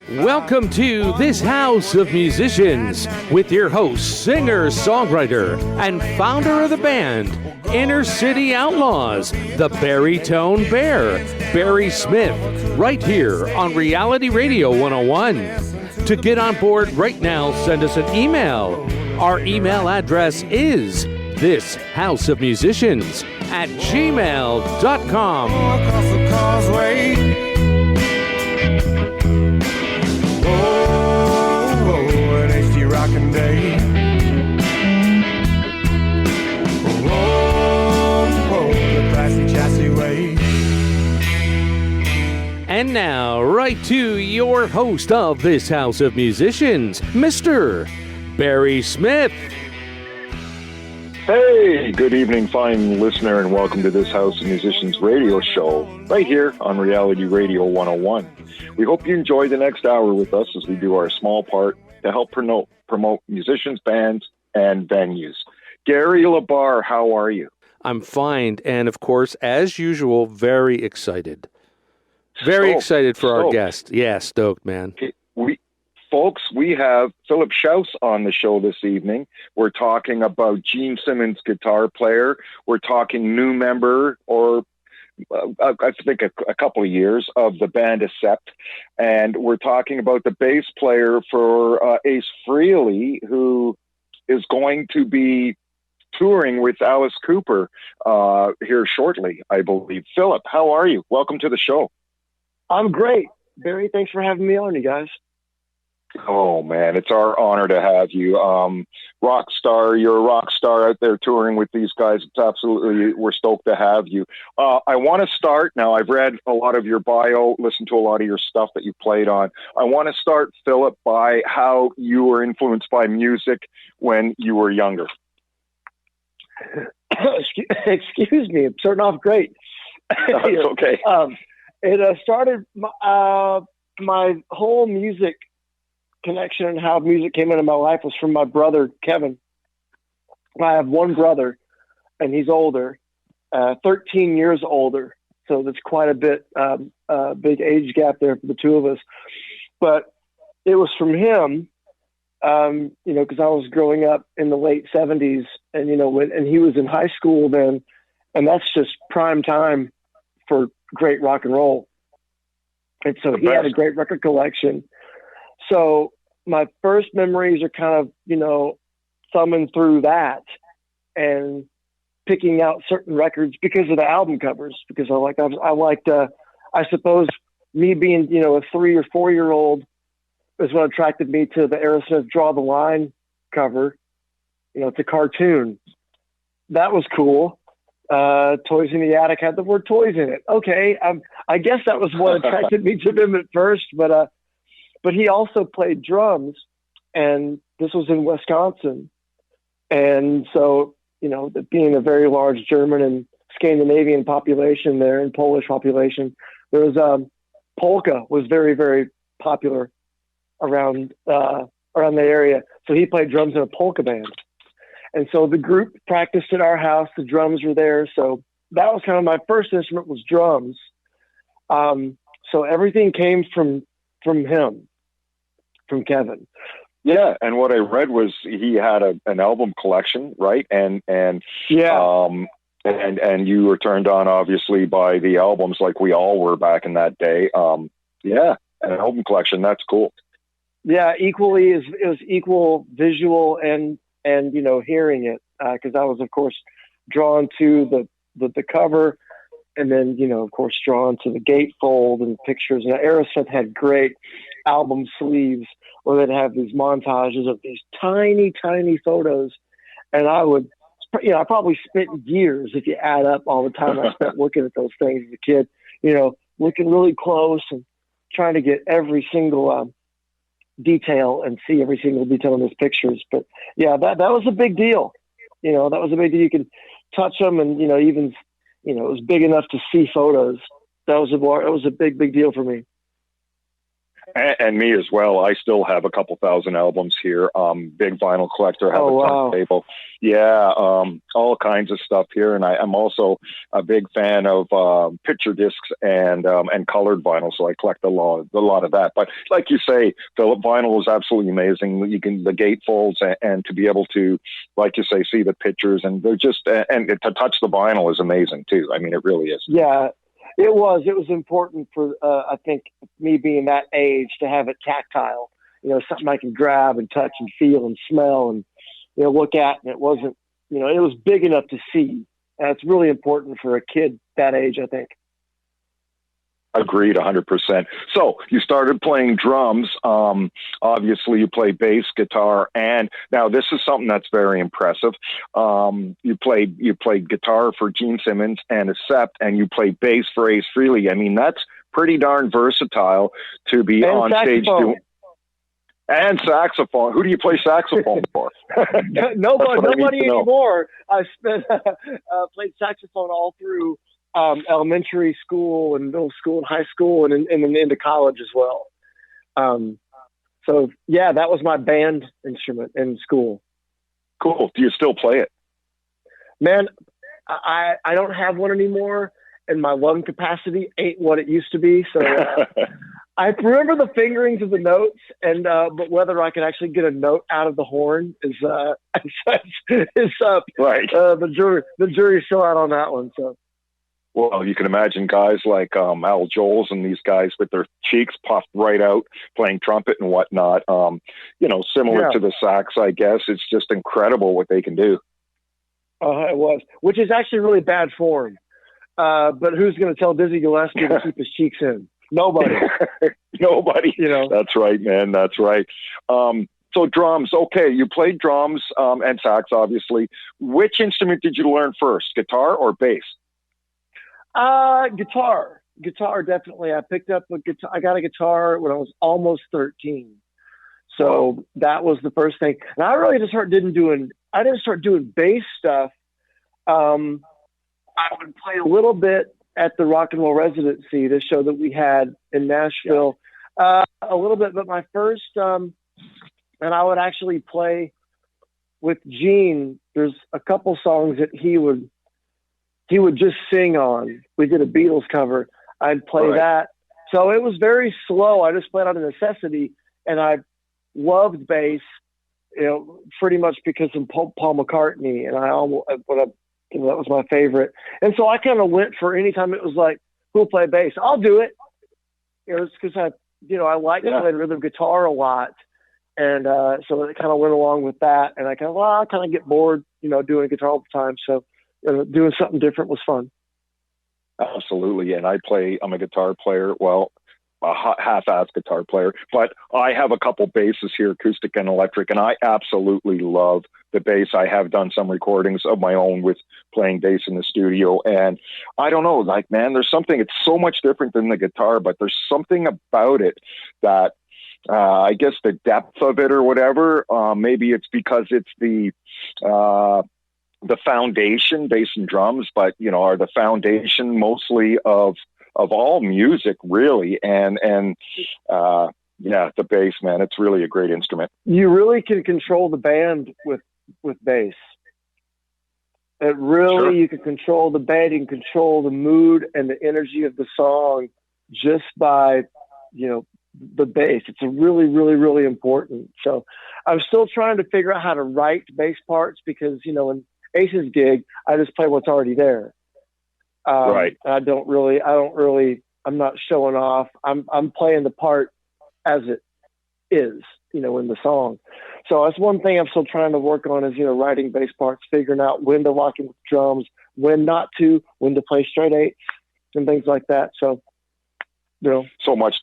Welcome to This House of Musicians with your host, singer, songwriter, and founder of the band, Inner City Outlaws, the Baritone Bear, Barry Smith, right here on Reality Radio 101. To get on board right now, send us an email. Our email address is thisHouseofMusicians@gmail.com. Across the causeway. Oh, an hasty rocking day. Oh, the classy chassis way. And now, right to your host of This House of Musicians, Mr. Barry Smith. Hey, good evening, fine listener, and welcome to This House of Musicians radio show right here on Reality Radio 101. We hope you enjoy the next hour with us as we do our small part to help promote musicians, bands, and venues. Gary Labar, how are you? I'm fine, and of course, as usual, very excited. Very excited for our guest. Yeah, stoked, man. Folks, we have Phil Shouse on the show this evening. We're talking about Gene Simmons, guitar player. We're talking new member, or I think a couple of years of the band Accept. And we're talking about the bass player for Ace Frehley, who is going to be touring with Alice Cooper here shortly, I believe. Philip, how are you? Welcome to the show. I'm great. Barry, thanks for having me on, you guys. Oh, man, it's our honor to have you. Rock star, you're a rock star out there touring with these guys. It's absolutely, we're stoked to have you. I want to start, now I've read a lot of your bio, listened to a lot of your stuff that you played on. I want to start, Philip, by how you were influenced by music when you were younger. Excuse me, I'm starting off great. That's okay. It started my whole music connection and how music came into my life was from my brother, Kevin. I have one brother, and he's older, 13 years older. So that's quite a bit, big age gap there for the two of us. But it was from him, because I was growing up in the late 70s, and, and he was in high school then, and that's just prime time for great rock and roll. And so he had a great record collection. So my first memories are kind of, thumbing through that and picking out certain records because of the album covers, because I suppose me being, a 3 or 4 year old is what attracted me to the Aerosmith Draw the Line cover. It's a cartoon. That was cool. Toys in the Attic had the word toys in it. Okay. I guess that was what attracted me to them at first, but he also played drums, and this was in Wisconsin. And so, being a very large German and Scandinavian population there and Polish population, there was polka was very, very popular around the area. So he played drums in a polka band. And so the group practiced at our house. The drums were there. So that was kind of my first instrument was drums. So everything came from him. From Kevin. Yeah, and what I read was he had an album collection, right? And yeah. And you were turned on obviously by the albums like we all were back in that day. Yeah, an album collection, that's cool. Yeah, it was equal visual and hearing it, because I was of course drawn to the cover, and then of course drawn to the gatefold and pictures. And Aerosmith had great album sleeves where they'd have these montages of these tiny, tiny photos. And I probably spent years, if you add up all the time I spent looking at those things as a kid, looking really close and trying to get every single detail and see every single detail in those pictures. But yeah, that was a big deal. That was a big deal. You could touch them, and, even, it was big enough to see photos. That was a big, big deal for me. And me as well. I still have a couple thousand albums here. Big vinyl collector. Have a turntable. Yeah, all kinds of stuff here. And I'm also a big fan of picture discs and colored vinyl. So I collect a lot of that. But like you say, Philip, vinyl is absolutely amazing. You can the gatefolds and to be able to, like you say, see the pictures, and they're just and to touch the vinyl is amazing too. I mean, it really is. Yeah. It was important for, I think, me being that age to have it tactile, something I can grab and touch and feel and smell and, look at. And it wasn't, it was big enough to see. And it's really important for a kid that age, I think. Agreed, 100%. So you started playing drums. Obviously, you play bass, guitar, and now this is something that's very impressive. You played guitar for Gene Simmons and Accept, and you played bass for Ace Frehley. I mean, that's pretty darn versatile to be and on stage doing. And saxophone. Who do you play saxophone for? Nobody anymore. I played saxophone all through elementary school and middle school and high school and then into college as well. So yeah, that was my band instrument in school. Cool. Do you still play it? Man, I don't have one anymore, and my lung capacity ain't what it used to be. So I remember the fingerings of the notes, and but whether I can actually get a note out of the horn is up. Right. The jury's still out on that one. So. Well, you can imagine guys like Al Joles and these guys with their cheeks puffed right out, playing trumpet and whatnot. Similar to the sax, I guess. It's just incredible what they can do. It was, which is actually really bad form. But who's going to tell Dizzy Gillespie to keep his cheeks in? Nobody. Nobody. That's right, man. That's right. So drums. Okay, you played drums and sax, obviously. Which instrument did you learn first, guitar or bass? Guitar, definitely. I picked up a guitar. I got a guitar when I was almost 13. So that was the first thing. And I really just I didn't start doing bass stuff. I would play a little bit at the Rock and Roll Residency, the show that we had in Nashville, a little bit, but my first, and I would actually play with Gene. There's a couple songs that he would just sing on. We did a Beatles cover. I'd play that. So it was very slow. I just played out of necessity, and I loved bass, pretty much because of Paul McCartney, and that was my favorite. And so I kind of went for any time it was like, who'll play bass? I'll do it. It's because I like playing rhythm guitar a lot. And so it kind of went along with that. And I kind of get bored, doing guitar all the time. So doing something different was fun. Absolutely. And I'm a guitar player. Well, a half-ass guitar player, but I have a couple basses here, acoustic and electric, and I absolutely love the bass. I have done some recordings of my own with playing bass in the studio, and I don't know, there's something, it's so much different than the guitar, but there's something about it that I guess the depth of it or whatever, maybe it's because it's the foundation, bass and drums, but are the foundation mostly of all music, really. And the bass, man, it's really a great instrument. You really can control the band with bass. It really, you can control the band, you can control the mood and the energy of the song just by, the bass. It's a really, really, really important. So I'm still trying to figure out how to write bass parts because, in Ace's gig, I just play what's already there. Right. I'm not showing off. I'm playing the part as it is, in the song. So that's one thing I'm still trying to work on is, writing bass parts, figuring out when to lock in with drums, when not to, when to play straight eights and things like that. So, so much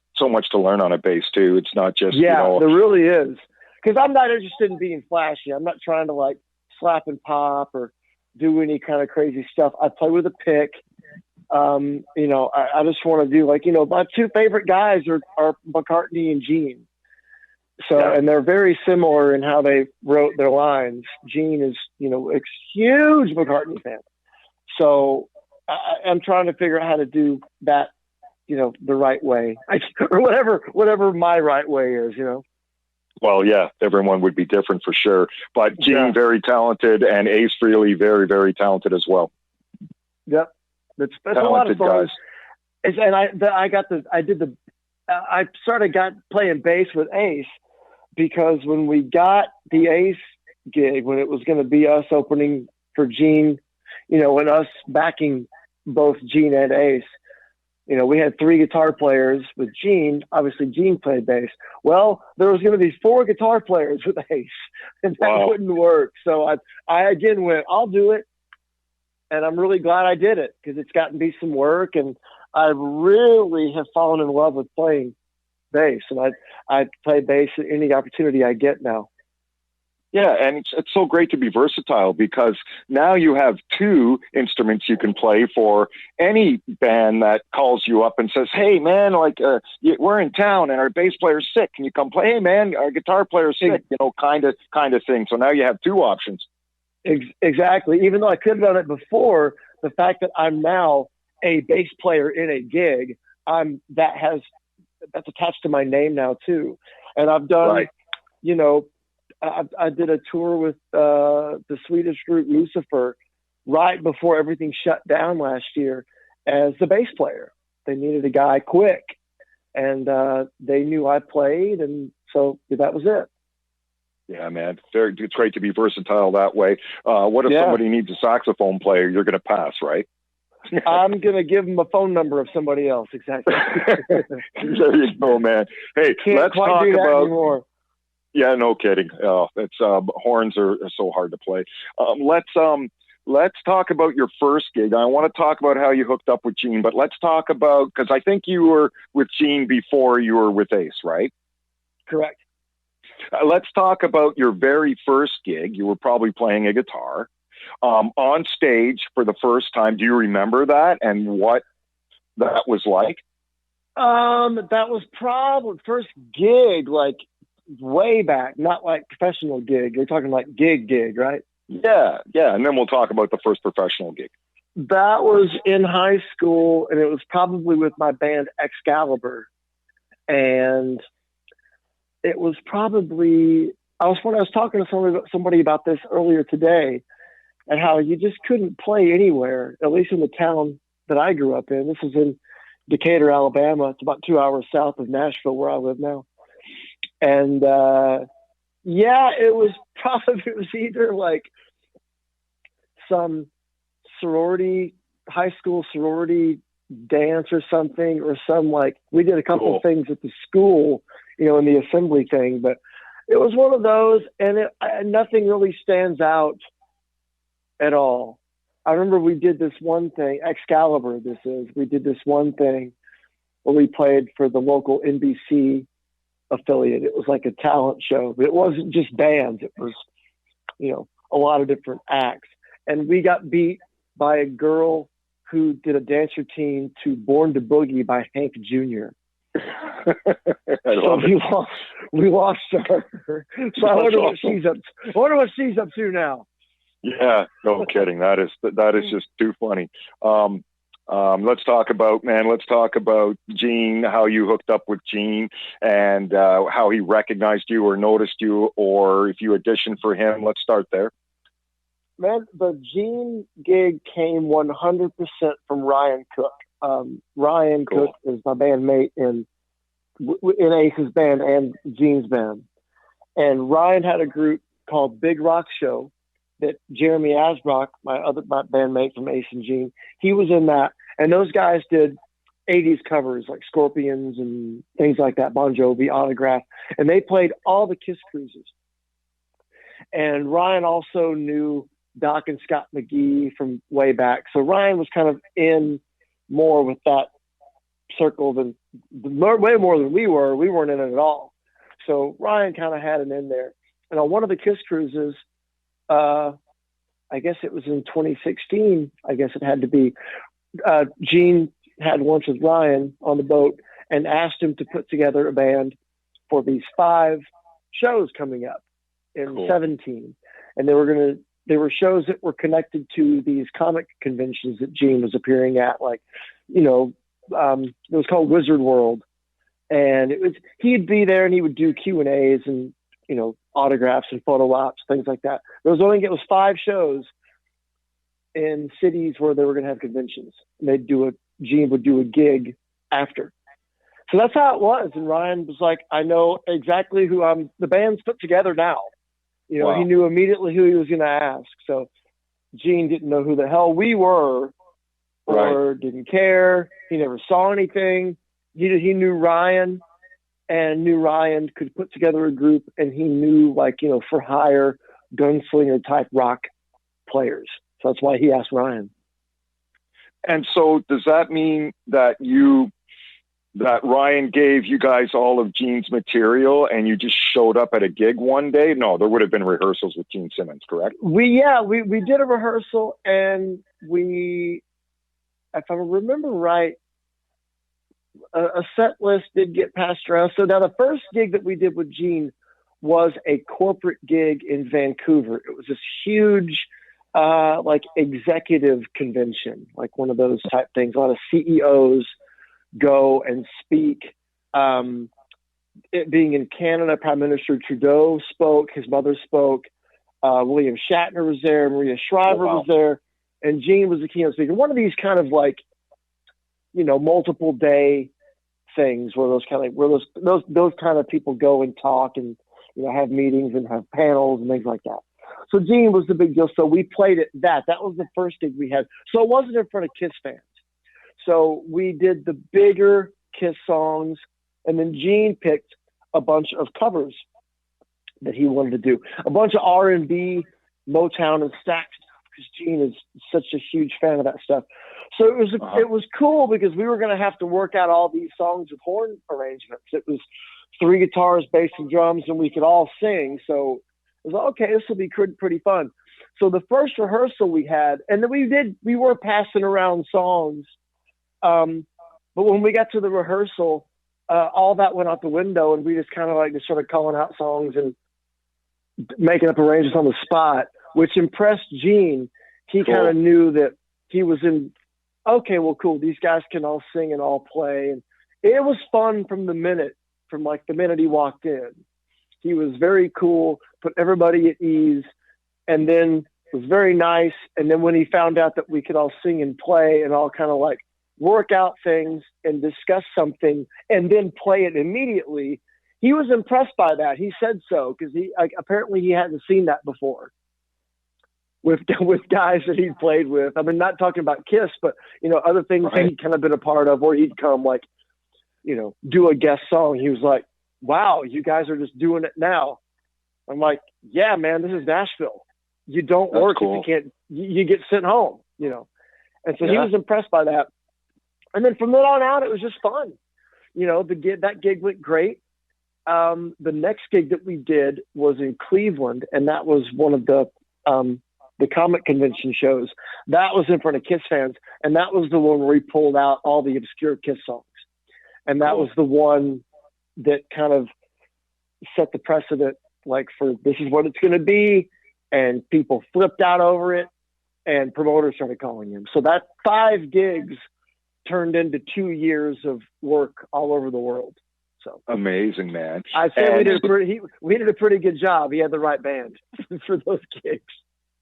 to learn on a bass too. It's not just, there really is. Cause I'm not interested in being flashy. I'm not trying to slap and pop or do any kind of crazy stuff. I play with a pick. I just want to do my two favorite guys are McCartney and Gene. So, and they're very similar in how they wrote their lines. Gene is, a huge McCartney fan. So I'm trying to figure out how to do that the right way, or whatever my right way is, Well, yeah, everyone would be different for sure. But Gene, Yeah. very talented, and Ace Frehley, very, very talented as well. Yep. That's a lot of Talented fun. guys. And I started playing bass with Ace because when we got the Ace gig, when it was going to be us opening for Gene, and us backing both Gene and Ace, we had 3 guitar players with Gene. Obviously, Gene played bass. Well, there was going to be 4 guitar players with Ace, and that wouldn't work. So I again went, I'll do it. And I'm really glad I did it because it's gotten me some work, and I really have fallen in love with playing bass. And I play bass at any opportunity I get now. Yeah, and it's so great to be versatile because now you have 2 instruments you can play for any band that calls you up and says, "Hey, man, we're in town and our bass player's sick. Can you come play? Hey, man, our guitar player's sick." Kind of thing. So now you have 2 options. Exactly. Even though I could have done it before, the fact that I'm now a bass player in a gig, that's attached to my name now too. And I've done, I did a tour with the Swedish group Lucifer right before everything shut down last year as the bass player. They needed a guy quick, and they knew I played, and so that was it. Yeah, man. It's great to be versatile that way. What if somebody needs a saxophone player? You're going to pass, right? I'm going to give them a phone number of somebody else. Exactly. There you go, man. Hey, let's talk about... Anymore. Yeah, no kidding. It's horns are so hard to play. Let's talk about your first gig. I want to talk about how you hooked up with Gene, but let's talk about, because I think you were with Gene before you were with Ace, right? Correct. Let's talk about your very first gig. You were probably playing a guitar on stage for the first time. Do you remember that and what that was like? That was probably first gig, like way back, not like professional gig. You're talking like gig, right? Yeah. And then we'll talk about the first professional gig. That was in high school, and it was probably with my band Excalibur. And it was probably, I was talking to somebody about this earlier today, and how you just couldn't play anywhere, at least in the town that I grew up in. This is in Decatur, Alabama. It's about 2 hours south of Nashville, where I live now. And it was either like some high school sorority dance or something, or we did a couple of things at the school, in the assembly thing, but it was one of those, and nothing really stands out at all. I remember we did this one thing, Excalibur, we did this one thing where we played for the local NBC affiliate. It was like a talent show, but it wasn't just bands. It was, a lot of different acts. And we got beat by a girl who did a dance routine to Born to Boogie by Hank Jr. We lost her. So I wonder what she's up. I wonder what she's up to now. Yeah, no kidding. That is just too funny. Let's talk about Gene, how you hooked up with Gene, and how he recognized you or noticed you, or if you auditioned for him. Let's start there. Man, the Gene gig came 100% from Ryan Cook. Ryan Cook is my bandmate in Ace's band and Gene's band. And Ryan had a group called Big Rock Show that Jeremy Asbrock, my bandmate from Ace and Gene, he was in that. And those guys did 80s covers like Scorpions and things like that, Bon Jovi, Autograph. And they played all the Kiss Cruises. And Ryan also knew Doc and Scott McGee from way back. So Ryan was kind of in more with that circle than way more than we were. We weren't in it at all. So Ryan kind of had it in there. And on one of the Kiss Cruises, I guess it was in 2016, I guess it had to be, Gene had lunch with Ryan on the boat and asked him to put together a band for these 5 shows coming up in 17. And they were shows that were connected to these comic conventions that Gene was appearing at, like, it was called Wizard World. And he'd be there and he would do Q&As and, you know, autographs and photo ops, things like that. It was 5 shows in cities where they were going to have conventions. And Gene would do a gig after. So that's how it was. And Ryan was like, I know exactly the band's put together now. You know, He knew immediately who he was going to ask. So Gene didn't know who the hell we were or didn't care. He never saw anything. He knew Ryan and knew Ryan could put together a group, and he knew, like, you know, for hire gunslinger type rock players. So that's why he asked Ryan. And so does that mean that Ryan gave you guys all of Gene's material and you just showed up at a gig one day? No, there would have been rehearsals with Gene Simmons, correct? We did a rehearsal, and if I remember right, a set list did get passed around. So now the first gig that we did with Gene was a corporate gig in Vancouver. It was this huge, like, executive convention, like one of those type things. A lot of CEOs go and speak. It being in Canada, Prime Minister Trudeau spoke, his mother spoke, William Shatner was there, Maria Shriver was there, and Gene was the keynote speaker. One of these kind of, like, you know, multiple day things where those kind of people go and talk and, you know, have meetings and have panels and things like that. So Gene was the big deal. So we played at that. That was the first gig we had. So it wasn't in front of Kiss fans. So we did the bigger Kiss songs, and then Gene picked a bunch of covers that he wanted to do, a bunch of R&B, Motown, and stack stuff, because Gene is such a huge fan of that stuff. So it was cool because we were going to have to work out all these songs with horn arrangements. It was 3 guitars, bass, and drums, and we could all sing. So it was, okay, this will be pretty fun. So the first rehearsal we had, and then we were passing around songs. But when we got to the rehearsal, all that went out the window, and we just kind of like just started calling out songs and making up arrangements on the spot, which impressed Gene. He kind of knew that he was in, okay, well, cool. These guys can all sing and all play. And it was fun from the minute he walked in. He was very cool, put everybody at ease, and then was very nice. And then when he found out that we could all sing and play and all kind of like work out things and discuss something and then play it immediately, he was impressed by that. He said so, because apparently he hadn't seen that before with guys that he'd played with. I mean, not talking about Kiss, but, you know, other things that he'd kind of been a part of, or he'd come, like, you know, do a guest song. He was like, wow, you guys are just doing it now. I'm like, yeah, man, this is Nashville. You don't work if you can't, you get sent home, you know? And so he was impressed by that. And then from then on out, it was just fun. You know, that gig went great. The next gig that we did was in Cleveland, and that was one of the comic convention shows. That was in front of Kiss fans, and that was the one where we pulled out all the obscure Kiss songs. And that was the one that kind of set the precedent, like, for this is what it's going to be, and people flipped out over it, and promoters started calling him. So that 5 gigs turned into 2 years of work all over the world. So amazing, man. I'd say we did a pretty good job. He had the right band for those gigs.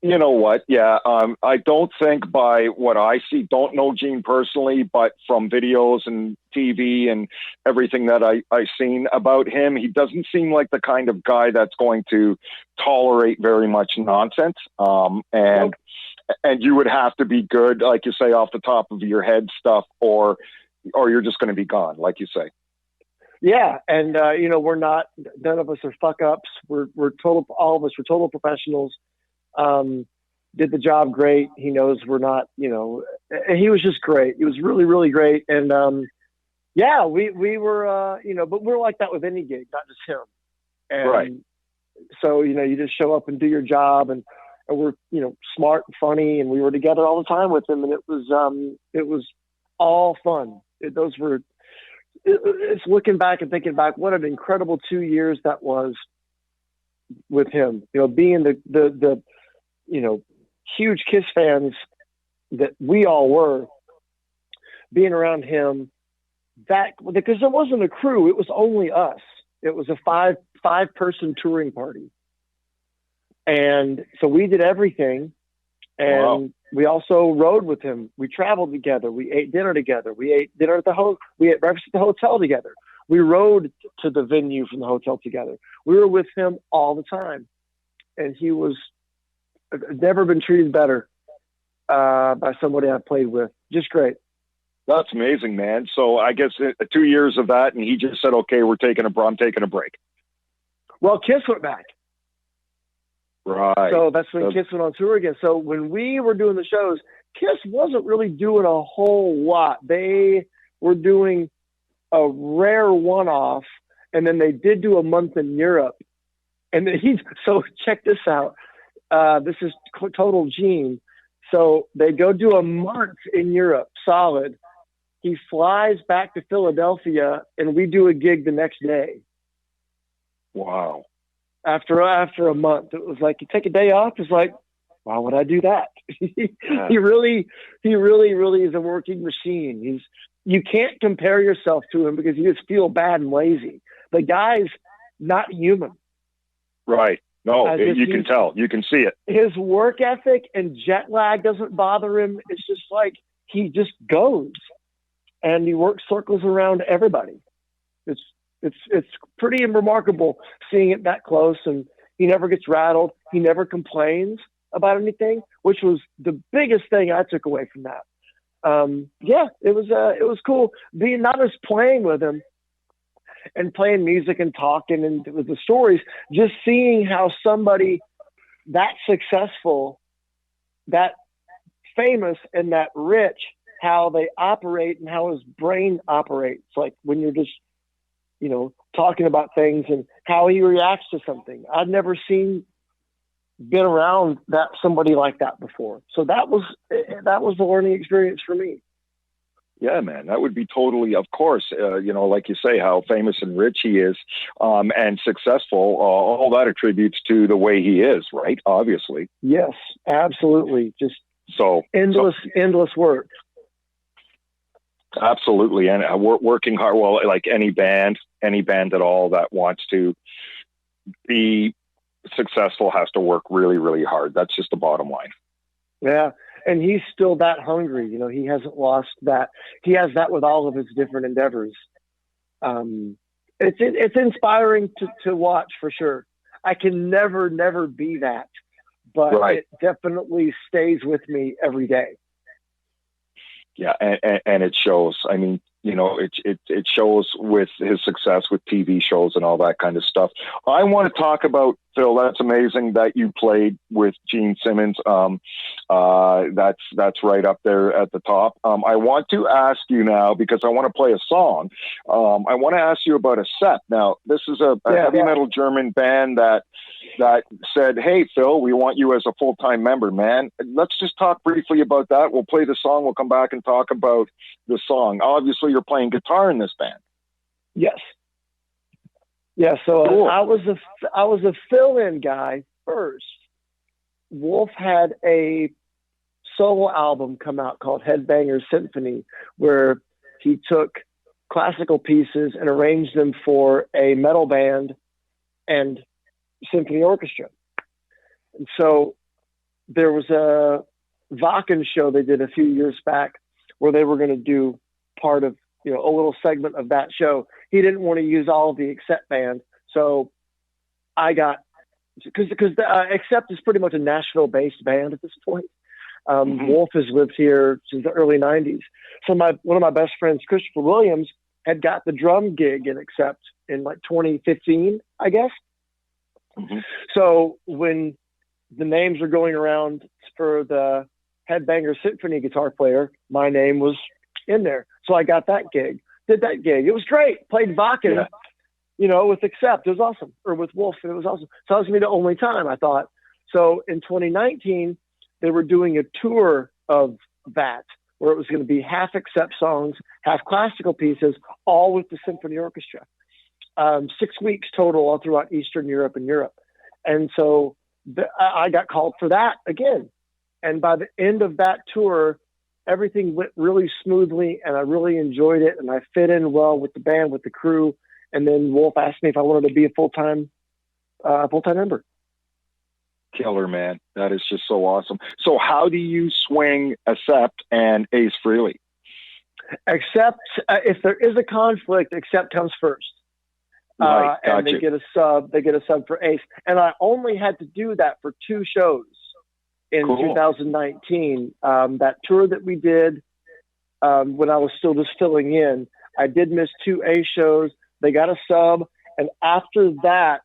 You know what? Yeah. I don't think, by what I see, don't know Gene personally, but from videos and TV and everything that I've seen about him, he doesn't seem like the kind of guy that's going to tolerate very much nonsense. And you would have to be good, like you say, off the top of your head stuff, or you're just going to be gone, like you say. Yeah. And, you know, none of us are fuck ups. All of us were total professionals. Did the job great. He knows we're not, you know, he was just great. He was really, really great. And, we were, you know, but we're like that with any gig, not just him. And so, you know, you just show up and do your job, and we're, you know, smart and funny, and we were together all the time with him. And it was all fun. It's looking back and thinking back, what an incredible 2 years that was with him, you know, being the you know, huge Kiss fans that we all were, being around him that, because there wasn't a crew, it was only us. It was a five-person touring party. And so we did everything. And we also rode with him. We traveled together. We ate dinner together. We ate dinner at we ate breakfast at the hotel together. We rode to the venue from the hotel together. We were with him all the time. And he was never been treated better by somebody I played with. Just great. That's amazing, man. So I guess 2 years of that, and he just said, okay, I'm taking a break. Well, Kiss went back. Right. So that's when Kiss went on tour again. So when we were doing the shows, Kiss wasn't really doing a whole lot. They were doing a rare one-off, and then they did do a month in Europe. And then so check this out. This is total Gene. So they go do a month in Europe, solid. He flies back to Philadelphia, and we do a gig the next day. Wow. After a month, it was like, you take a day off. It's like, why would I do that? Yeah. He really is a working machine. You can't compare yourself to him because you just feel bad and lazy. The guy's not human. Right. No, you can tell. You can see it. His work ethic and jet lag doesn't bother him. It's just like he just goes, and he works circles around everybody. It's pretty remarkable seeing it that close, and he never gets rattled. He never complains about anything, which was the biggest thing I took away from that. It was cool being not just playing with him and playing music and talking and with the stories, just seeing how somebody that successful, that famous, and that rich, how they operate and how his brain operates. Like when you're just, talking about things and how he reacts to something. I'd never been around somebody like that before. So that was the learning experience for me. Yeah, man, that would be totally, of course, like you say, how famous and rich he is, and successful. All that attributes to the way he is, right? Obviously. Yes, absolutely. Just endless work. Absolutely. And working hard. Well, like any band at all that wants to be successful has to work really, really hard. That's just the bottom line. Yeah. And he's still that hungry. He hasn't lost that. He has that with all of his different endeavors. It's inspiring to watch for sure. I can never be that, but right. It definitely stays with me every day. Yeah, and it shows. I mean, it shows with his success with TV shows and all that kind of stuff. I want to talk about, Phil, that's amazing that you played with Gene Simmons. That's right up there at the top. I want to ask you now, because I want to play a song. I want to ask you about a set. Now, this is a heavy metal German band that said, hey, Phil, we want you as a full-time member, man. Let's just talk briefly about that. We'll play the song. We'll come back and talk about the song. Obviously, you're playing guitar in this band. Yes. Yeah, so cool. I was a fill-in guy first. Wolf had a solo album come out called Headbangers Symphony, where he took classical pieces and arranged them for a metal band and symphony orchestra. And so there was a Wacken show they did a few years back where they were going to do part of, a little segment of that show. He didn't want to use all of the Accept band. So I got, because Accept is pretty much a Nashville-based band at this point. Wolf has lived here since the early 90s. So one of my best friends, Christopher Williams, had got the drum gig in Accept in like 2015, I guess. Mm-hmm. So when the names were going around for the Headbanger Symphony guitar player, my name was in there. So I got that gig, did that gig. It was great. Played Wacken, with Accept. It was awesome. Or with Wolf. It was awesome. So that was going to be the only time, I thought. So in 2019, they were doing a tour of that, where it was going to be half Accept songs, half classical pieces, all with the symphony orchestra. 6 weeks total all throughout Eastern Europe and Europe. And so I got called for that again. And by the end of that tour, everything went really smoothly, and I really enjoyed it, and I fit in well with the band, with the crew. And then Wolf asked me if I wanted to be a full-time member. Killer, man. That is just so awesome. So how do you swing Accept and Ace Frehley? Accept, if there is a conflict, Accept comes first. Right, and gotcha. they get a sub for Ace. And I only had to do that for 2 shows in 2019. That tour that we did when I was still just filling in, I did miss 2 Ace shows. They got a sub. And after that,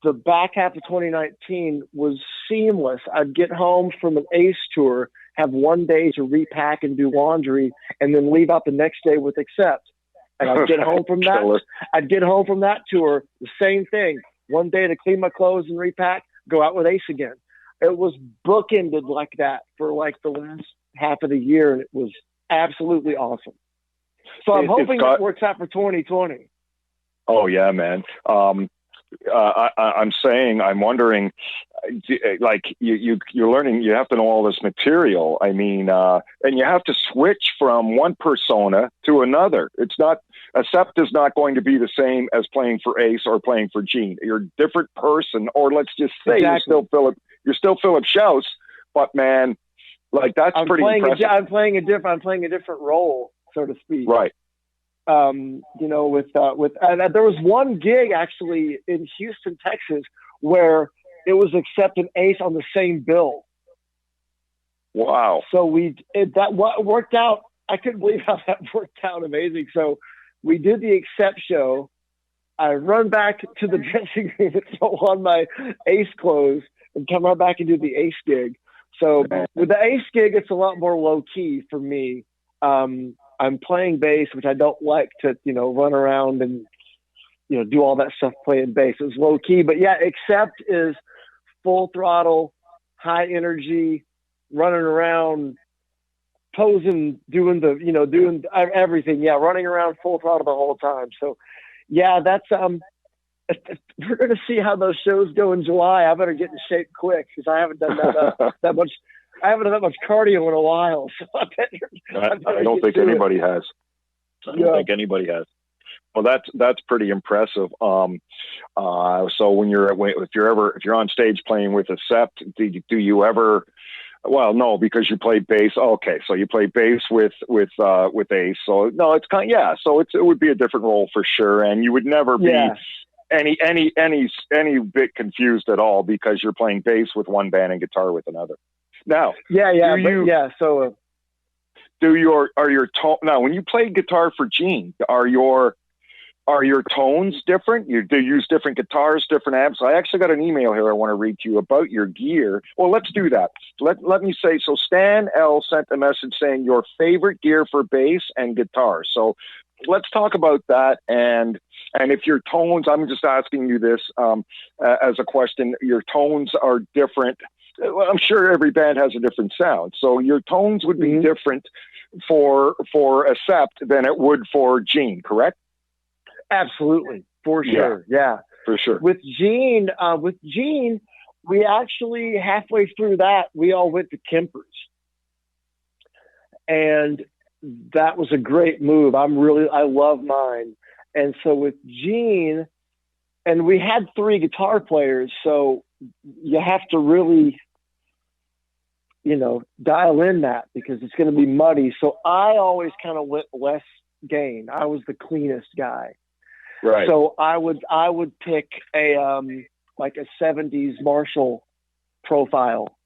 the back half of 2019 was seamless. I'd get home from an Ace tour, have 1 day to repack and do laundry, and then leave out the next day with Accept. And I'd get home from that. I'd get home from that tour, the same thing. 1 day to clean my clothes and repack, go out with Ace again. It was bookended like that for like the last half of the year, and it was absolutely awesome. So I'm hoping it works out for 2020. Oh yeah, man. I'm wondering, like you're learning, you have to know all this material. I mean, and you have to switch from one persona to another. It's not, Accept is not going to be the same as playing for Ace or playing for Gene. You're a different person, or let's just say exactly. you're still Philip Shouse, but man, like that's pretty impressive. I'm playing a different role, so to speak. Right. You know, there was one gig actually in Houston, Texas, where it was Accept and Ace on the same bill. Wow. So worked out. I couldn't believe how that worked out amazing. So we did the Accept show. I run back to the dressing room and throw on my Ace clothes and come right back and do the Ace gig. So with the Ace gig, it's a lot more low key for me. I'm playing bass, which I don't like to, run around and, do all that stuff playing bass. It's low key, but yeah, Accept is full throttle, high energy, running around, posing, doing everything. Yeah. Running around full throttle the whole time. So yeah, that's, we're going to see how those shows go in July. I better get in shape quick because I haven't done that much. I haven't done that much cardio in a while. So I don't think anybody has. I don't think anybody has. Well, that's pretty impressive. So if you're on stage playing with Accept, do you ever? Well, no, because you play bass. Okay, so you play bass with Ace. So no, it's So it would be a different role for sure, and you would never be any bit confused at all because you're playing bass with one band and guitar with another. Now, So, now when you play guitar for Gene, are your tones different? Do you use different guitars, different amps? I actually got an email here I want to read to you about your gear. Well, let's do that. Let me say, so Stan L sent a message saying your favorite gear for bass and guitar. So let's talk about that. And if your tones, I'm just asking you this as a question, your tones are different. Well, I'm sure every band has a different sound. So your tones would be different for Accept than it would for Gene, correct? Absolutely. For sure. Yeah. For sure. With Gene, we actually halfway through that, we all went to Kempers. And that was a great move. I love mine. And so with Gene, and we had 3 guitar players, so you have to really, dial in that because it's going to be muddy. So I always kind of went less gain. I was the cleanest guy. Right. So I would pick a 70s Marshall profile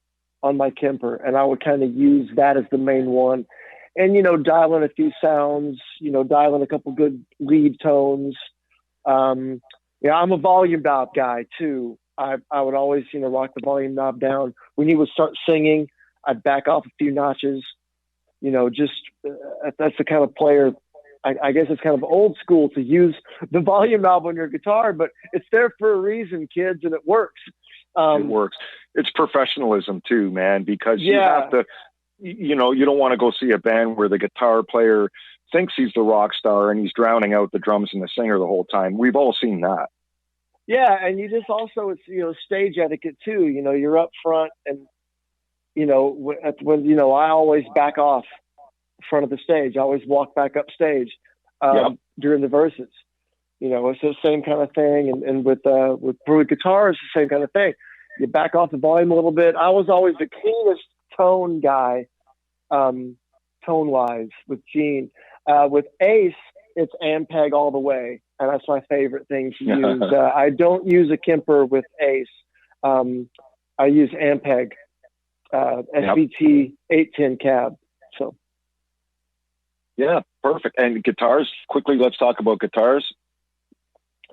on my Kemper, and I would kind of use that as the main one. And, dial in a few sounds, dial in a couple good lead tones. I'm a volume knob guy too. I would always, rock the volume knob down. When he would start singing, I'd back off a few notches. That's the kind of player. I guess it's kind of old school to use the volume knob on your guitar, but it's there for a reason, kids, and it works. It works. It's professionalism too, man, because you have to, you don't want to go see a band where the guitar player thinks he's the rock star and he's drowning out the drums and the singer the whole time. We've all seen that. Yeah. And you just also, it's, stage etiquette too. You're up front and, when I always back off front of the stage. I always walk back up stage during the verses. You know, it's the same kind of thing. And with guitar, it's the same kind of thing. You back off the volume a little bit. I was always the cleanest tone guy, tone-wise, with Gene. With Ace, it's Ampeg all the way, and that's my favorite thing to use. I don't use a Kemper with Ace. I use Ampeg, SVT 810 cab. So, yeah, perfect. And guitars, quickly, let's talk about guitars.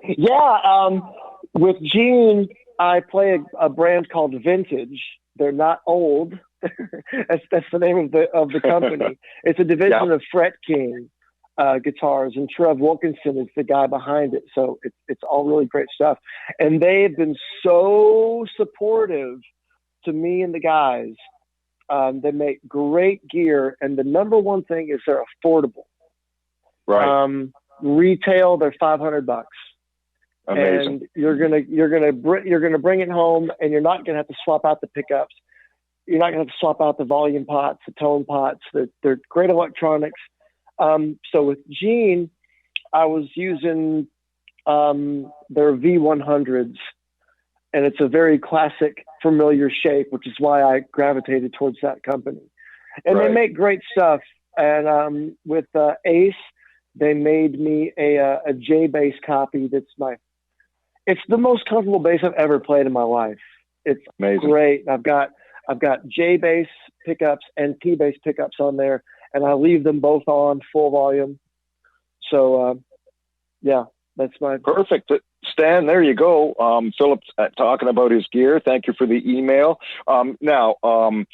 Yeah, with Gene, I play a brand called Vintage. They're not old. that's the name of the company. It's a division of Fret King guitars, and Trev Wilkinson is the guy behind it. So it's all really great stuff. And they've been so supportive to me and the guys. They make great gear, and the number one thing is they're affordable. Right. Retail, they're $500. Amazing. And you're gonna bring it home, and you're not gonna have to swap out the pickups. You're not gonna have to swap out the volume pots, the tone pots. They're great electronics. So with Gene, I was using their V100s, and it's a very classic, familiar shape, which is why I gravitated towards that company. And they make great stuff. And with Ace, they made me a J bass copy. It's the most comfortable bass I've ever played in my life. It's amazing. Great. I've got J bass pickups and T bass pickups on there, and I leave them both on full volume. So, that's my perfect. Stan, there you go. Philip's talking about his gear. Thank you for the email. Man,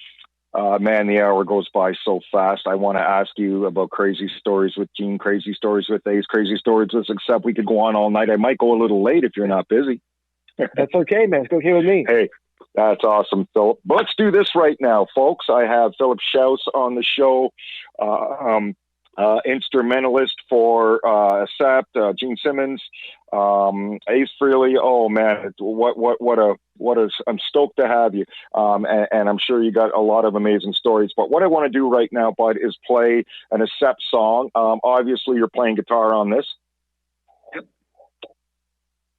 the hour goes by so fast. I want to ask you about crazy stories with Gene, crazy stories with Ace, crazy stories with Accept. We could go on all night. I might go a little late if you're not busy. That's okay, man. It's okay with me. Hey, that's awesome, Philip. But let's do this right now, folks. I have Phil Shouse on the show, instrumentalist for Accept, Gene Simmons, Ace Frehley. Oh man, I'm stoked to have you. And I'm sure you got a lot of amazing stories. But what I want to do right now, bud, is play an Accept song. Obviously, you're playing guitar on this. Yep.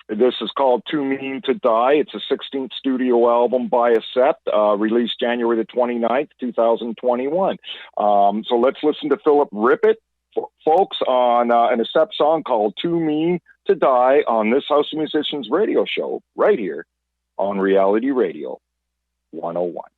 This is called Too Mean to Die. It's a 16th studio album by Accept, released January the 29th, 2021. So let's listen to Philip rip it, folks, on an Accept song called Too Mean to Die on this House of Musicians radio show right here on Reality Radio 101.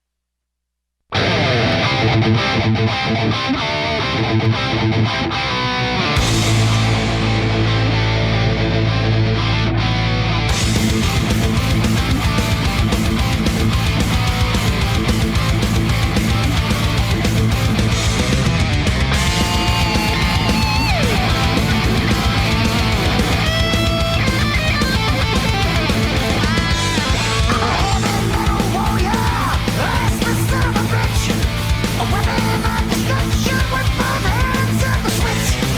Weapon of destruction with both hands at the switch.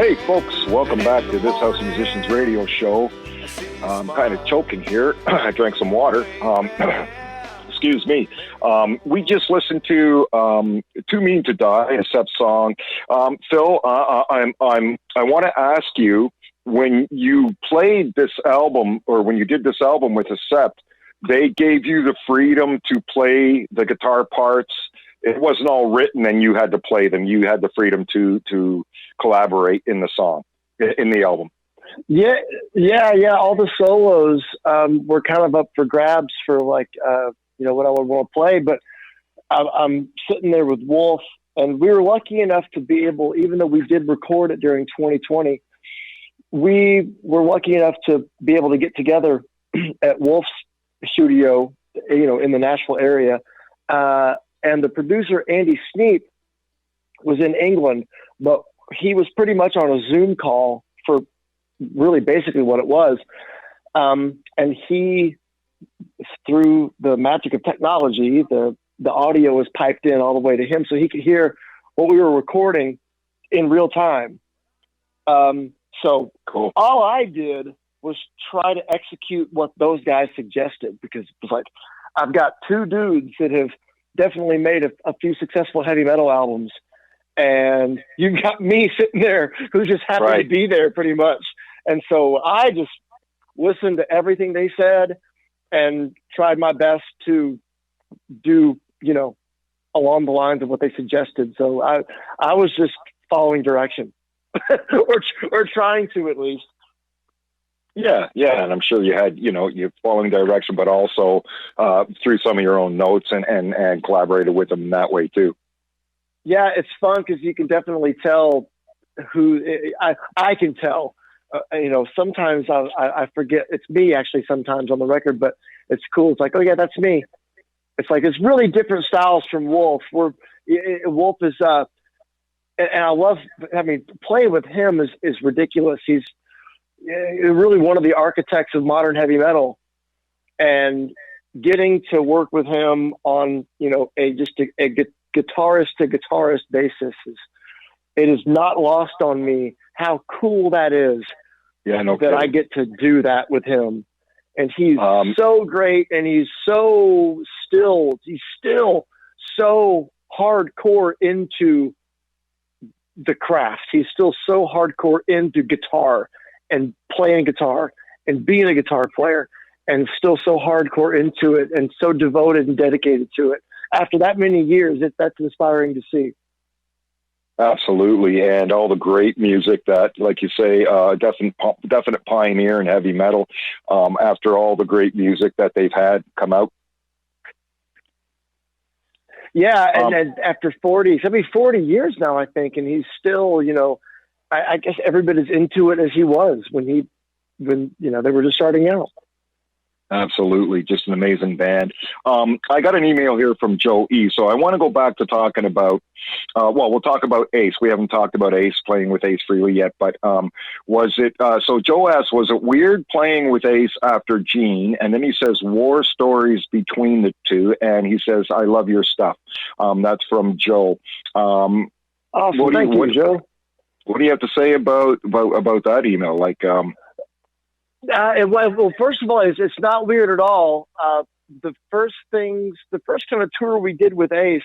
Hey, folks, welcome back to This House of Musicians radio show. I'm kind of choking here. I drank some water. Excuse me. We just listened to Too Mean to Die, a Sept song. Phil, I want to ask you, when you played this album, or when you did this album with a Sept, they gave you the freedom to play the guitar parts. It wasn't all written and you had to play them. You had the freedom to collaborate in the song, in the album. Yeah. All the solos were kind of up for grabs for what I would want to play. But I'm sitting there with Wolf, and we were lucky enough to be able, even though we did record it during 2020, we were lucky enough to be able to get together at Wolf's studio, in the Nashville area. And the producer, Andy Sneap, was in England, but he was pretty much on a Zoom call for really basically what it was. And he, through the magic of technology, the audio was piped in all the way to him so he could hear what we were recording in real time. So cool. All I did was try to execute what those guys suggested, because it was like, I've got two dudes that have definitely made a few successful heavy metal albums, and you got me sitting there who just happened to be there pretty much. And so I just listened to everything they said and tried my best to do, along the lines of what they suggested. So I was just following direction or trying to, at least. Yeah. And I'm sure you had, you're following direction, but also through some of your own notes and collaborated with them that way too. Yeah, it's fun because you can definitely tell who I can tell. Sometimes I forget it's me actually sometimes on the record, but it's cool. It's like, oh yeah, that's me. It's like, it's really different styles from Wolf. Wolf is, and I love, playing with him is ridiculous. He's really one of the architects of modern heavy metal, and getting to work with him on, a guitarist to guitarist basis it is not lost on me how cool that is. Yeah, no that kidding. I get to do that with him. And he's so great, and he's still so hardcore into the craft. He's still so hardcore into guitar and playing guitar and being a guitar player, and still so hardcore into it and so devoted and dedicated to it. After that many years, that's inspiring to see. Absolutely. And all the great music that, like you say, definite pioneer in heavy metal, after all the great music that they've had come out. Yeah. And after 40 years now, I think, and he's still, I guess every bit as into it as he was when they were just starting out. Absolutely. Just an amazing band. I got an email here from Joe E. So I want to go back to talking about, we'll talk about Ace. We haven't talked about Ace, playing with Ace Frehley yet, but was it, so Joe asks, was it weird playing with Ace after Gene? And then he says, war stories between the two. And he says, I love your stuff. That's from Joe. Awesome. Thank you, Joe. What do you have to say about that email? Well, first of all, it's not weird at all. The first kind of tour we did with Ace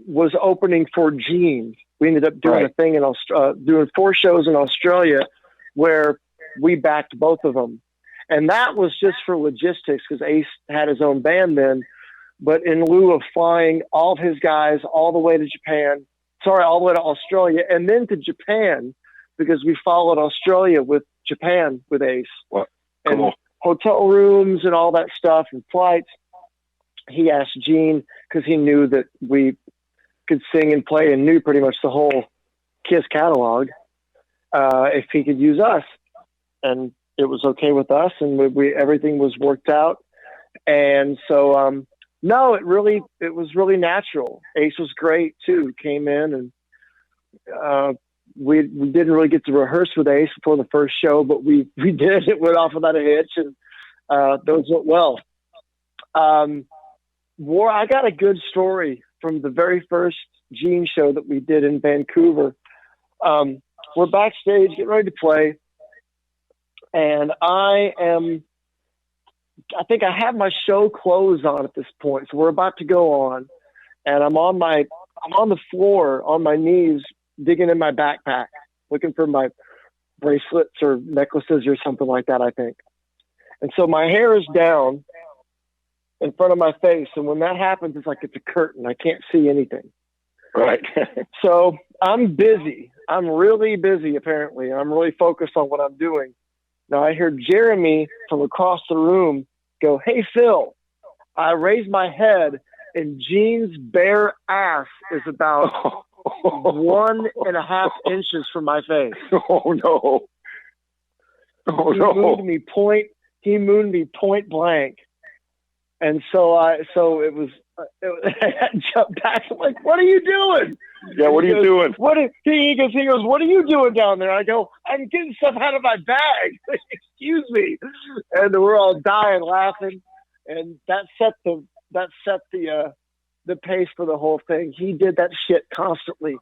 was opening for Gene. We ended up doing a thing doing 4 shows in Australia where we backed both of them. And that was just for logistics because Ace had his own band then. But in lieu of flying all of his guys all the way to Australia and then to Japan, because we followed Australia with Japan with Ace. Well, cool. And hotel rooms and all that stuff and flights. He asked Gene, because he knew that we could sing and play and knew pretty much the whole Kiss catalog, if he could use us. And it was okay with us, and everything was worked out. And so, no, it was really natural. Ace was great too. Came in, and we didn't really get to rehearse with Ace before the first show, but we did. It went off without a hitch, and those went well. I got a good story from the very first Gene show that we did in Vancouver. we're backstage getting ready to play, and I think I have my show clothes on at this point, so we're about to go on, and I'm on the floor on my knees digging in my backpack looking for my bracelets or necklaces or something like that, I think. And so my hair is down in front of my face, and when that happens, it's like it's a curtain. I can't see anything. Right. So I'm busy. I'm really busy, apparently. I'm really focused on what I'm doing. Now I hear Jeremy from across the room go, "Hey, Phil." I raise my head, and Gene's bare ass is about 1.5 inches from my face. Oh, no. Oh, He no. mooned me point blank. And so it was I jumped back. I'm like, "What are you doing?" Yeah, what are you doing? He goes, "What are you doing down there?" I go, "I'm getting stuff out of my bag." Excuse me. And we're all dying laughing. And that set the pace for the whole thing. He did that shit constantly.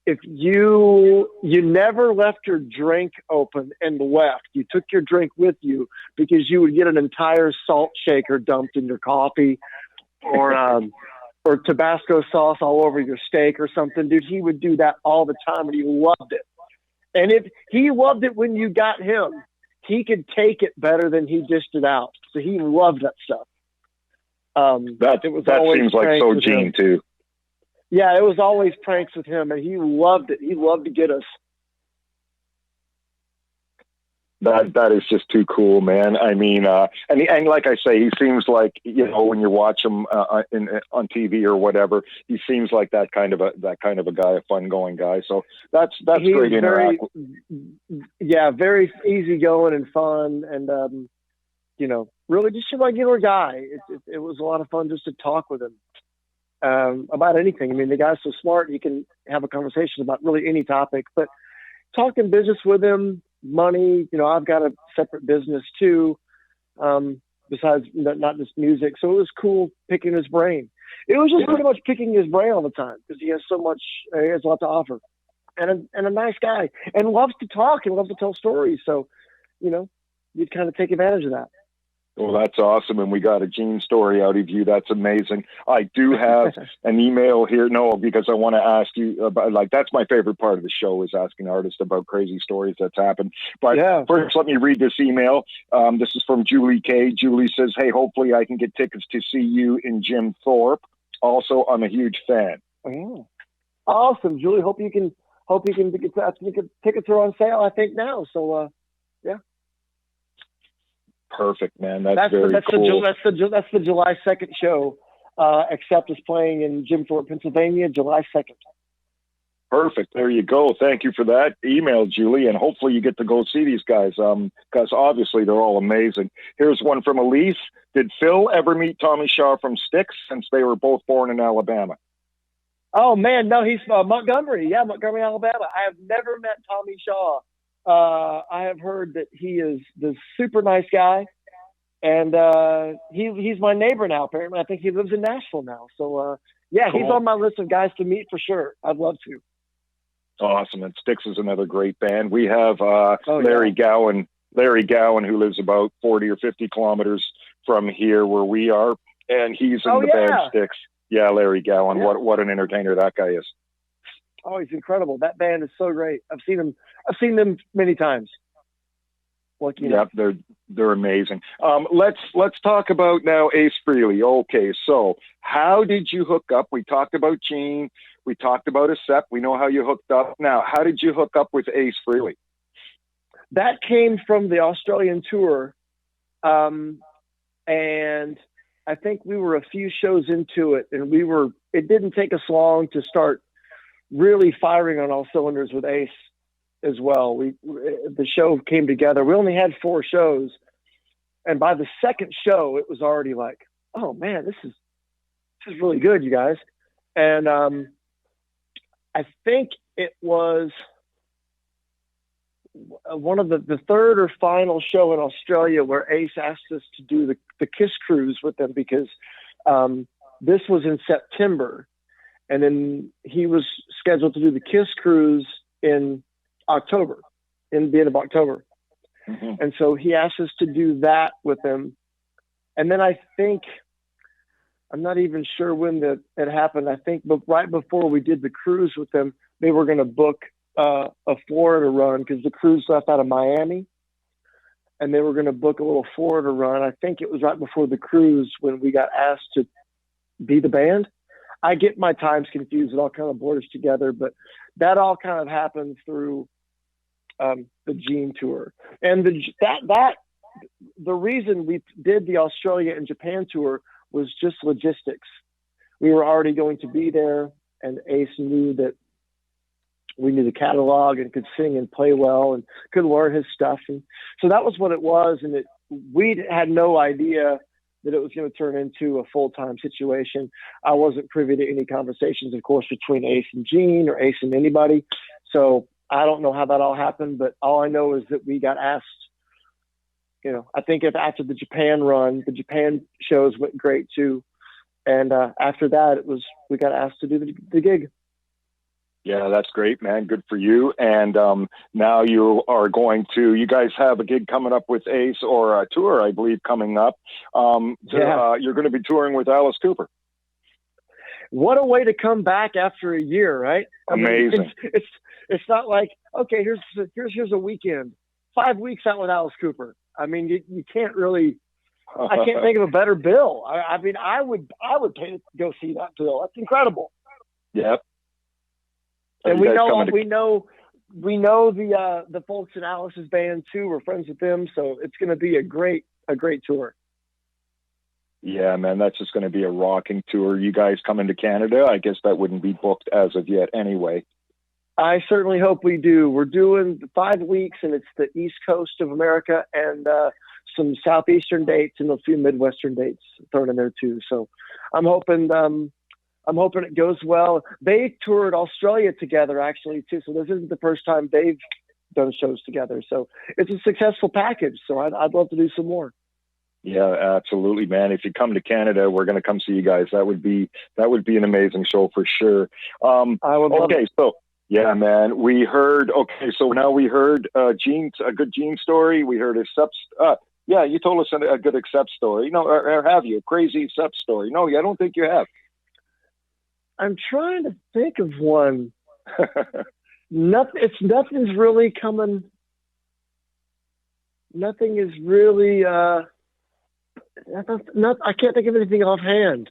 If you never left your drink open and left, you took your drink with you because you would get an entire salt shaker dumped in your coffee or Tabasco sauce all over your steak or something. Dude, he would do that all the time, and he loved it. And if he loved it when you got him, he could take it better than he dished it out. So he loved that stuff. That seems like so Gene, too. Yeah, it was always pranks with him, and he loved it. He loved to get us. That is just too cool, man. I mean, and like I say, he seems like, when you watch him on TV or whatever, he seems like that kind of a guy, a fun going guy. So that's great to interact with. Yeah, very easygoing and fun, and really just a regular guy. It was a lot of fun just to talk with him about anything. I mean, the guy's so smart; he can have a conversation about really any topic. But talking business with him. Money, I've got a separate business too, besides not just music. So it was cool picking his brain. It was just pretty much picking his brain all the time because he has so much, he has a lot to offer, and a nice guy, and loves to talk and loves to tell stories. So, you'd kind of take advantage of that. Well, that's awesome. And we got a Gene story out of you. That's amazing. I do have an email here. No, because I want to ask you about, that's my favorite part of the show is asking artists about crazy stories that's happened. But first, let me read this email. This is from Julie K. Julie says, "Hey, hopefully I can get tickets to see you in Jim Thorpe. Also, I'm a huge fan." Oh, awesome, Julie. Hope you can get tickets are on sale, I think now. So, yeah. Perfect, man. That's very cool. That's the July 2nd show. Accept is playing in Jim Thorpe, Pennsylvania, July 2nd. Perfect. There you go. Thank you for that email, Julie, and hopefully you get to go see these guys because obviously they're all amazing. Here's one from Elise. Did Phil ever meet Tommy Shaw from Styx since they were both born in Alabama? Oh, man, no, he's Montgomery. Yeah, Montgomery, Alabama. I have never met Tommy Shaw. I have heard that he is the super nice guy, and he's my neighbor now. Apparently, I think he lives in Nashville now. So, cool. He's on my list of guys to meet for sure. I'd love to. Awesome. And Styx is another great band. We have Larry Gowan, who lives about 40 or 50 kilometers from here where we are, and he's in the band Styx. Yeah, Larry Gowan. Yeah. What an entertainer that guy is. Oh, he's incredible. That band is so great. I've seen them many times. They're amazing. Let's talk about now Ace Frehley. Okay, so how did you hook up? We talked about Gene. We talked about Accept. We know how you hooked up. Now, how did you hook up with Ace Frehley? That came from the Australian tour, and I think we were a few shows into it, and it didn't take us long to start really firing on all cylinders with Ace as well. The show came together. We only had 4 shows, and by the second show, it was already like, oh man, this is really good, you guys. And I think it was one of the third or final show in Australia where Ace asked us to do the Kiss Cruise with them because this was in September. And then he was scheduled to do the Kiss Cruise in October, in the end of October. Mm-hmm. And so he asked us to do that with him. And then I think, I'm not even sure when it happened. I think right before we did the cruise with them, they were going to book a Florida run because the cruise left out of Miami. And they were going to book a little Florida run. I think it was right before the cruise when we got asked to be the band. I get my times confused. It all kind of blurs together, but that all kind of happened through the Gene tour. And the reason we did the Australia and Japan tour was just logistics. We were already going to be there, and Ace knew that we knew the catalog and could sing and play well and could learn his stuff. And so that was what it was. And we had no idea that it was going to turn into a full-time situation. I wasn't privy to any conversations, of course, between Ace and Gene or Ace and anybody. So I don't know how that all happened, but all I know is that we got asked, I think after the Japan run, the Japan shows went great too. And after that, we got asked to do the gig. Yeah, that's great, man. Good for you. And now you guys have a gig coming up with Ace, or a tour, I believe, coming up. You're going to be touring with Alice Cooper. What a way to come back after a year, right? Amazing. It's not like, okay, here's a weekend, 5 weeks out with Alice Cooper. I mean, you can't really. I can't think of a better bill. I mean, I would pay to go see that bill. That's incredible. Yep. And we know the folks in Alice's band too. We're friends with them, so it's going to be a great tour. Yeah, man, that's just going to be a rocking tour. You guys coming to Canada? I guess that wouldn't be booked as of yet, anyway. I certainly hope we do. We're doing 5 weeks, and it's the East Coast of America and some Southeastern dates and a few Midwestern dates thrown in there too. So I'm hoping it goes well. They toured Australia together actually too. So this isn't the first time they've done shows together. So it's a successful package. So I'd love to do some more. Yeah, absolutely, man. If you come to Canada, we're going to come see you guys. That would be an amazing show for sure. I would love it. So yeah, man, so now we heard a good Gene story. We heard you told us a good Accept story. Or have you? A crazy Accept story? No, I don't think you have. I'm trying to think of one. Nothing's really coming. Nothing is really. I can't think of anything offhand.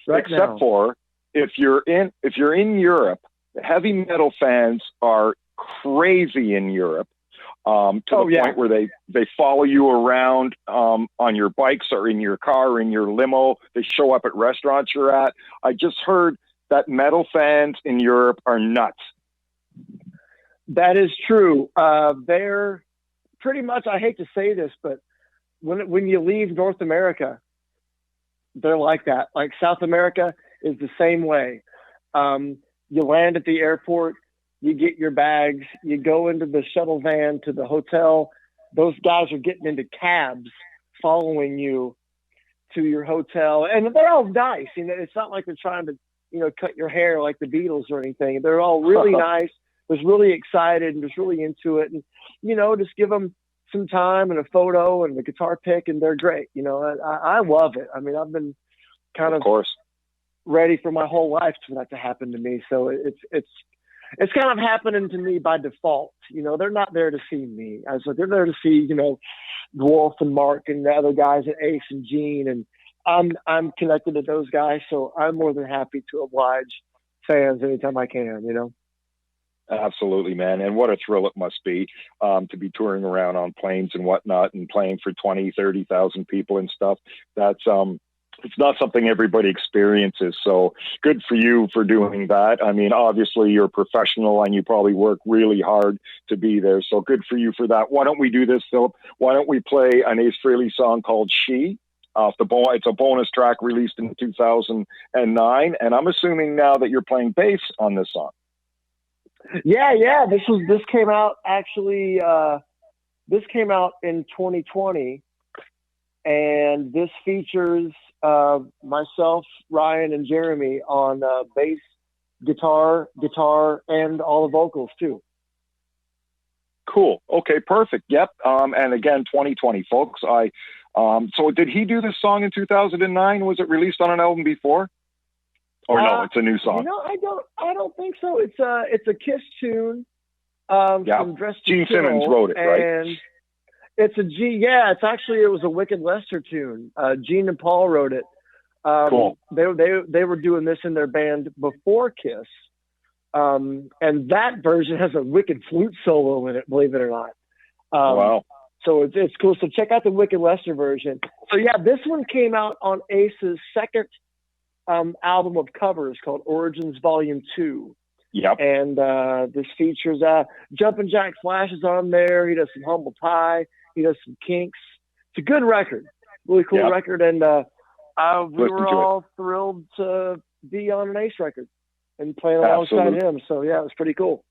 Except for if you're in Europe, heavy metal fans are crazy in Europe. To the point where they follow you around on your bikes or in your car or in your limo. They show up at restaurants you're at. I just heard that metal fans in Europe are nuts. That is true. They're pretty much, I hate to say this, but when you leave North America, they're like that. Like South America is the same way. You land at the airport, you get your bags, you go into the shuttle van to the hotel. Those guys are getting into cabs following you to your hotel. And they're all nice. It's not like they're trying to, cut your hair like the Beatles or anything. They're all really nice. Was really excited and just really into it. And, just give them some time and a photo and a guitar pick and they're great. I love it. I mean, I've been kind of ready for my whole life for that to happen to me. So it's kind of happening to me by default. They're not there to see me. I was like, they're there to see, Wolf and Mark and the other guys at Ace and Gene. And I'm connected to those guys. So I'm more than happy to oblige fans anytime I can, Absolutely, man. And what a thrill it must be to be touring around on planes and whatnot and playing for 20, 30,000 people and stuff. That's it's not something everybody experiences. So good for you for doing that. I mean, obviously you're a professional and you probably work really hard to be there. So good for you for that. Why don't we do this, Philip? Why don't we play an Ace Frehley song called She? It's a bonus track released in 2009. And I'm assuming now that you're playing bass on this song. Yeah. This came out actually. This came out in 2020, and this features myself, Ryan, and Jeremy on bass, guitar, and all the vocals too. Cool. Okay, perfect. Yep. And again, 2020, folks. So did he do this song in 2009? Was it released on an album before? Or no, it's a new song. I don't think so. It's a Kiss tune. From Dress to Gene Kill, Simmons wrote it, right? And it's it was a Wicked Lester tune. Gene and Paul wrote it. Cool. They were doing this in their band before Kiss. And that version has a wicked flute solo in it, believe it or not. Wow. So it's cool. So check out the Wicked Lester version. So yeah, this one came out on Ace's second album of covers called Origins Volume 2. Yep. And this features Jumpin' Jack Flash is on there. He does some Humble Pie. He does some Kinks. It's a good record. Really cool record. And we were all thrilled to be on an Ace record and playing alongside him. So yeah, it was pretty cool.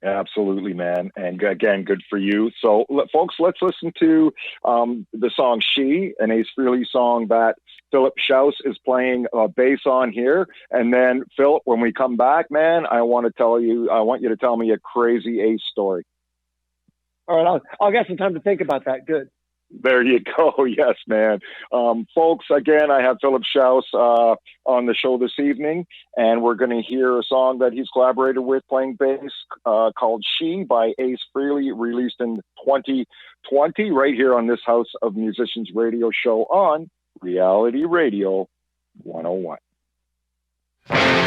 Absolutely, man. And again, good for you. So folks, let's listen to the song She, an Ace Frehley song that Phil Shouse is playing bass on here. And then Phil, when we come back, man, I want you to tell me a crazy Ace story. All right. I'll get some time to think about that. Good. There you go. Yes, man. Folks, again, I have Philip Shouse on the show this evening, and we're going to hear a song that he's collaborated with playing bass called She by Ace Frehley, released in 2020, right here on this House of Musicians radio show on Reality Radio 101. She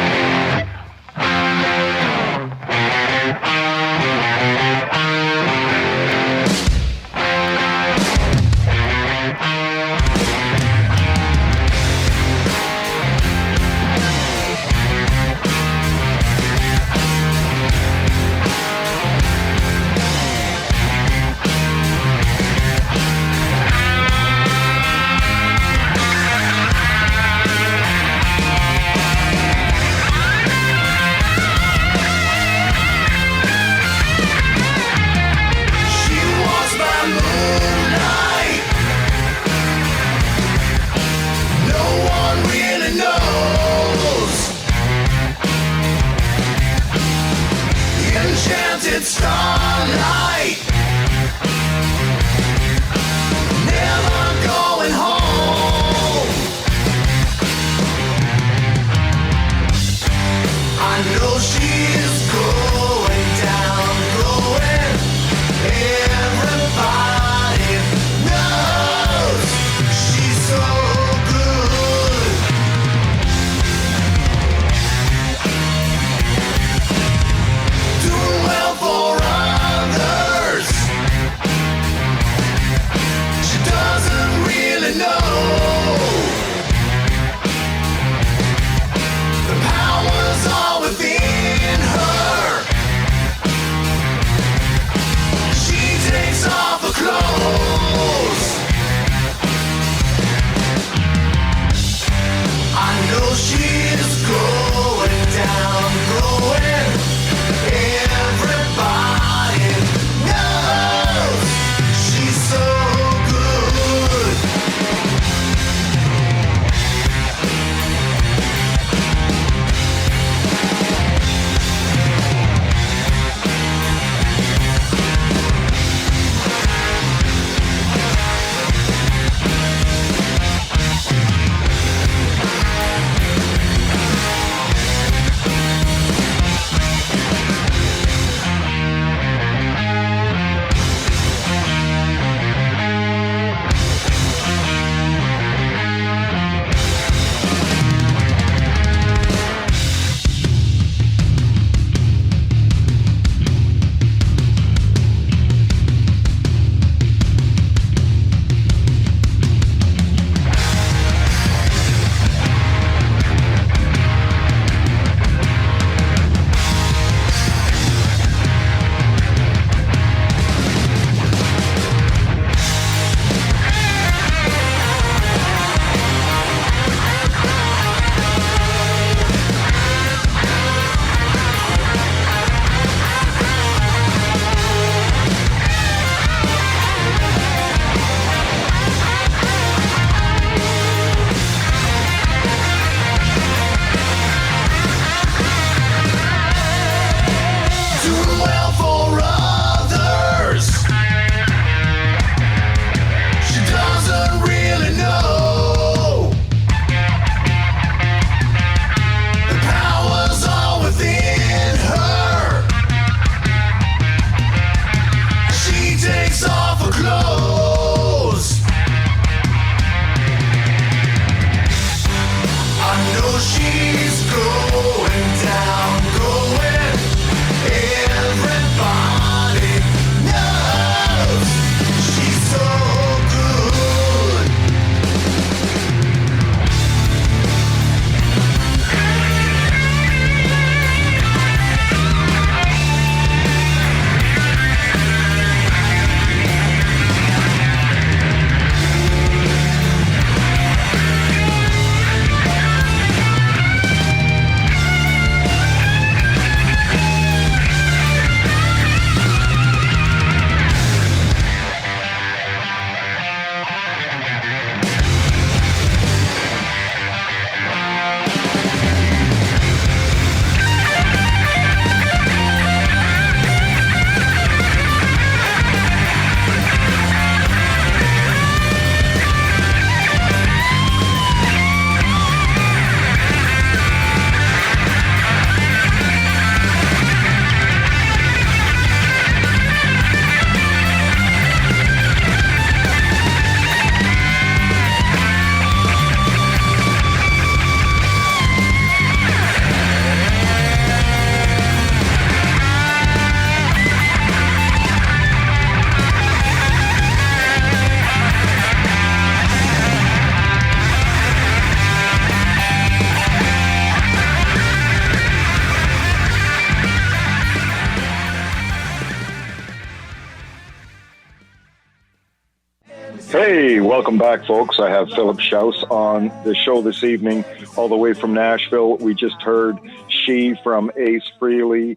Hey, welcome back, folks. I have Phil Shouse on the show this evening, all the way from Nashville. We just heard She from Ace Frehley.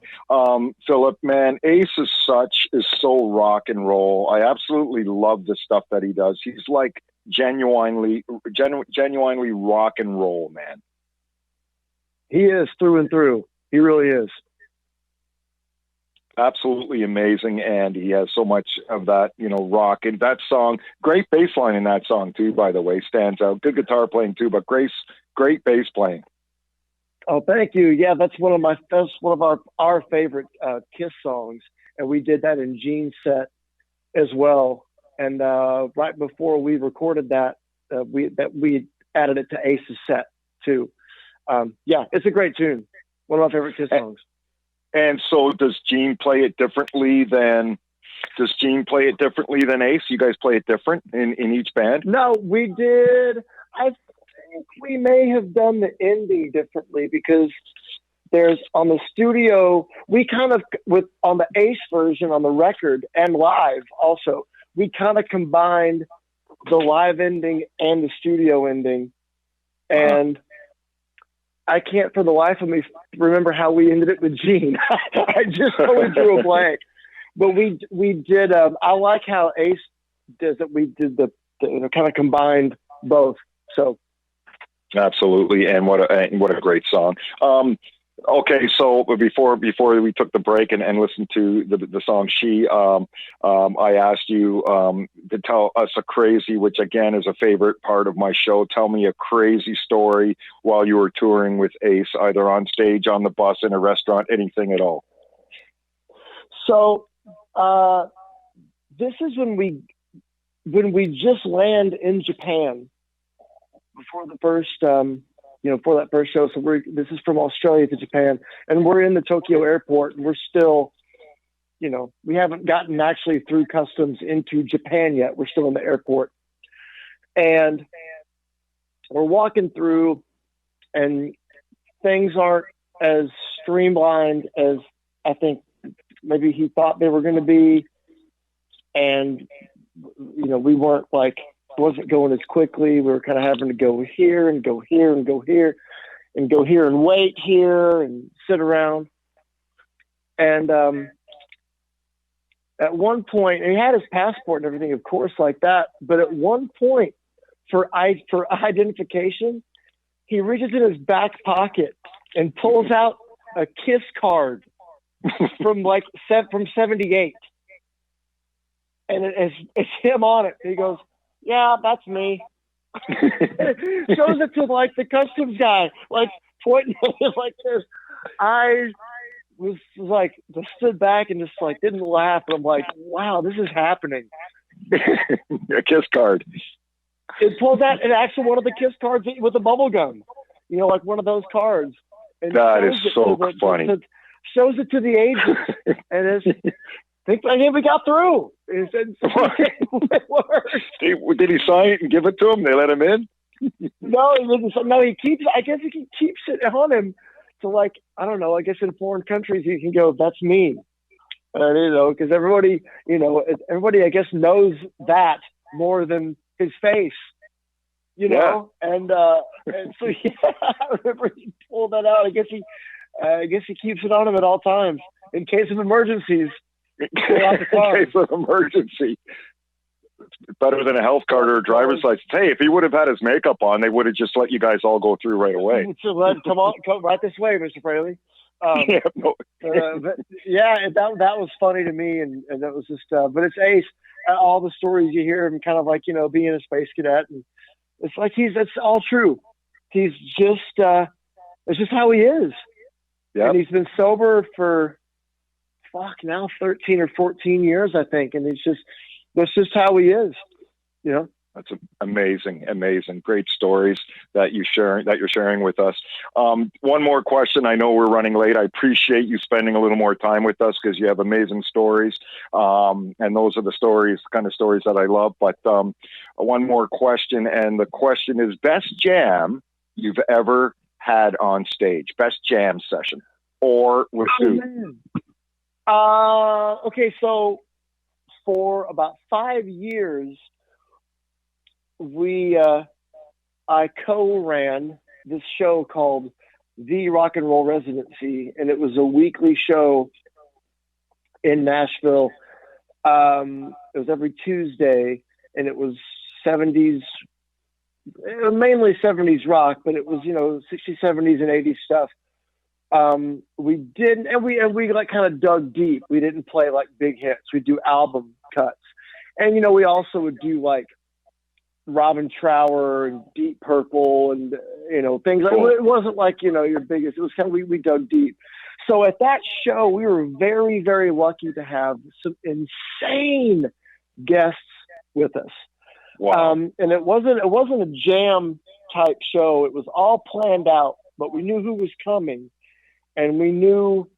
Philip, man, Ace is so rock and roll. I absolutely love the stuff that he does. He's like genuinely rock and roll, man. He is through and through. He really is. Absolutely amazing, and he has so much of that, rock in that song. Great bass line in that song too, by the way, stands out. Good guitar playing too, but great bass playing. Oh, thank you. Yeah, that's one of our favorite Kiss songs, and we did that in Gene's set as well. And right before we recorded that, we added it to Ace's set too. Yeah, it's a great tune. One of my favorite Kiss songs. And so does Gene play it differently than Ace? You guys play it different in each band? No, we did. I think we may have done the ending differently because there's on the studio, we kind of, on the Ace version on the record and live also, we kind of combined the live ending and the studio ending. And I can't for the life of me remember how we ended it with Gene. I just totally drew a blank. But we did. I like how Ace does it. We did the kind of combined both. So absolutely, and what a great song. Okay, so before we took the break and listened to the song She, I asked you to tell us a crazy, which again is a favorite part of my show. Tell me a crazy story while you were touring with Ace, either on stage, on the bus, in a restaurant, anything at all. So this is when we just land in Japan before the first. For that first show. So this is from Australia to Japan, and we're in the Tokyo airport, and we're still, we haven't gotten actually through customs into Japan yet. We're still in the airport, and we're walking through, and things aren't as streamlined as I think maybe he thought they were going to be. And, we weren't wasn't going as quickly. We were kind of having to go here and go here and go here and go here and wait here and sit around. And at one point, and he had his passport and everything, of course, like that. But at one point, for identification, he reaches in his back pocket and pulls out a Kiss card from 78. And it's him on it. He goes, "Yeah, that's me." Shows it to the customs guy, pointing at it like this. I was just stood back and just didn't laugh. But I'm like, wow, this is happening. A Kiss card. It pulls out an actual one of the Kiss cards with a bubble gum. like one of those cards. And That is so funny. Shows it to the agents, and we got through. He said, it worked. Did he sign it and give it to him? They let him in? No, he didn't. No, he keeps. I guess he keeps it on him. So, like, I don't know. I guess in foreign countries, you can go, "That's me," because everybody, I guess knows that more than his face, know. And so, I remember he pulled that out. I guess he keeps it on him at all times in case of emergencies. Pull out the card. In case of emergency. It's better than a health card or a driver's license. Hey, if he would have had his makeup on, they would have just let you guys all go through right away. So come right this way, Mr. Frehley. But that was funny to me, and that was just. But it's Ace. All the stories you hear him, kind of like being a space cadet, and it's like it's all true. He's just it's just how he is. Yeah. And he's been sober for now 13 or 14 years, I think, and that's just how he is. That's amazing. Great stories that you're sharing with us. One more question. I know we're running late. I appreciate you spending a little more time with us because you have amazing stories. And those are the kind of stories that I love. But one more question. And the question is, best jam you've ever had on stage, best jam session, or with who? Okay. So for about 5 years, I co-ran this show called The Rock and Roll Residency, and it was a weekly show in Nashville. It was every Tuesday, and it was 70s, mainly 70s rock, but it was 60s, 70s, and 80s stuff. We didn't, and we like kind of dug deep. We didn't play like big hits. We do album cuts, and we also would do like Robin Trower and Deep Purple and things cool. like. It wasn't like your biggest. It was kind of we dug deep. So at that show, we were very, very lucky to have some insane guests with us. Wow. And it wasn't a jam type show. It was all planned out, but we knew who was coming, and we knew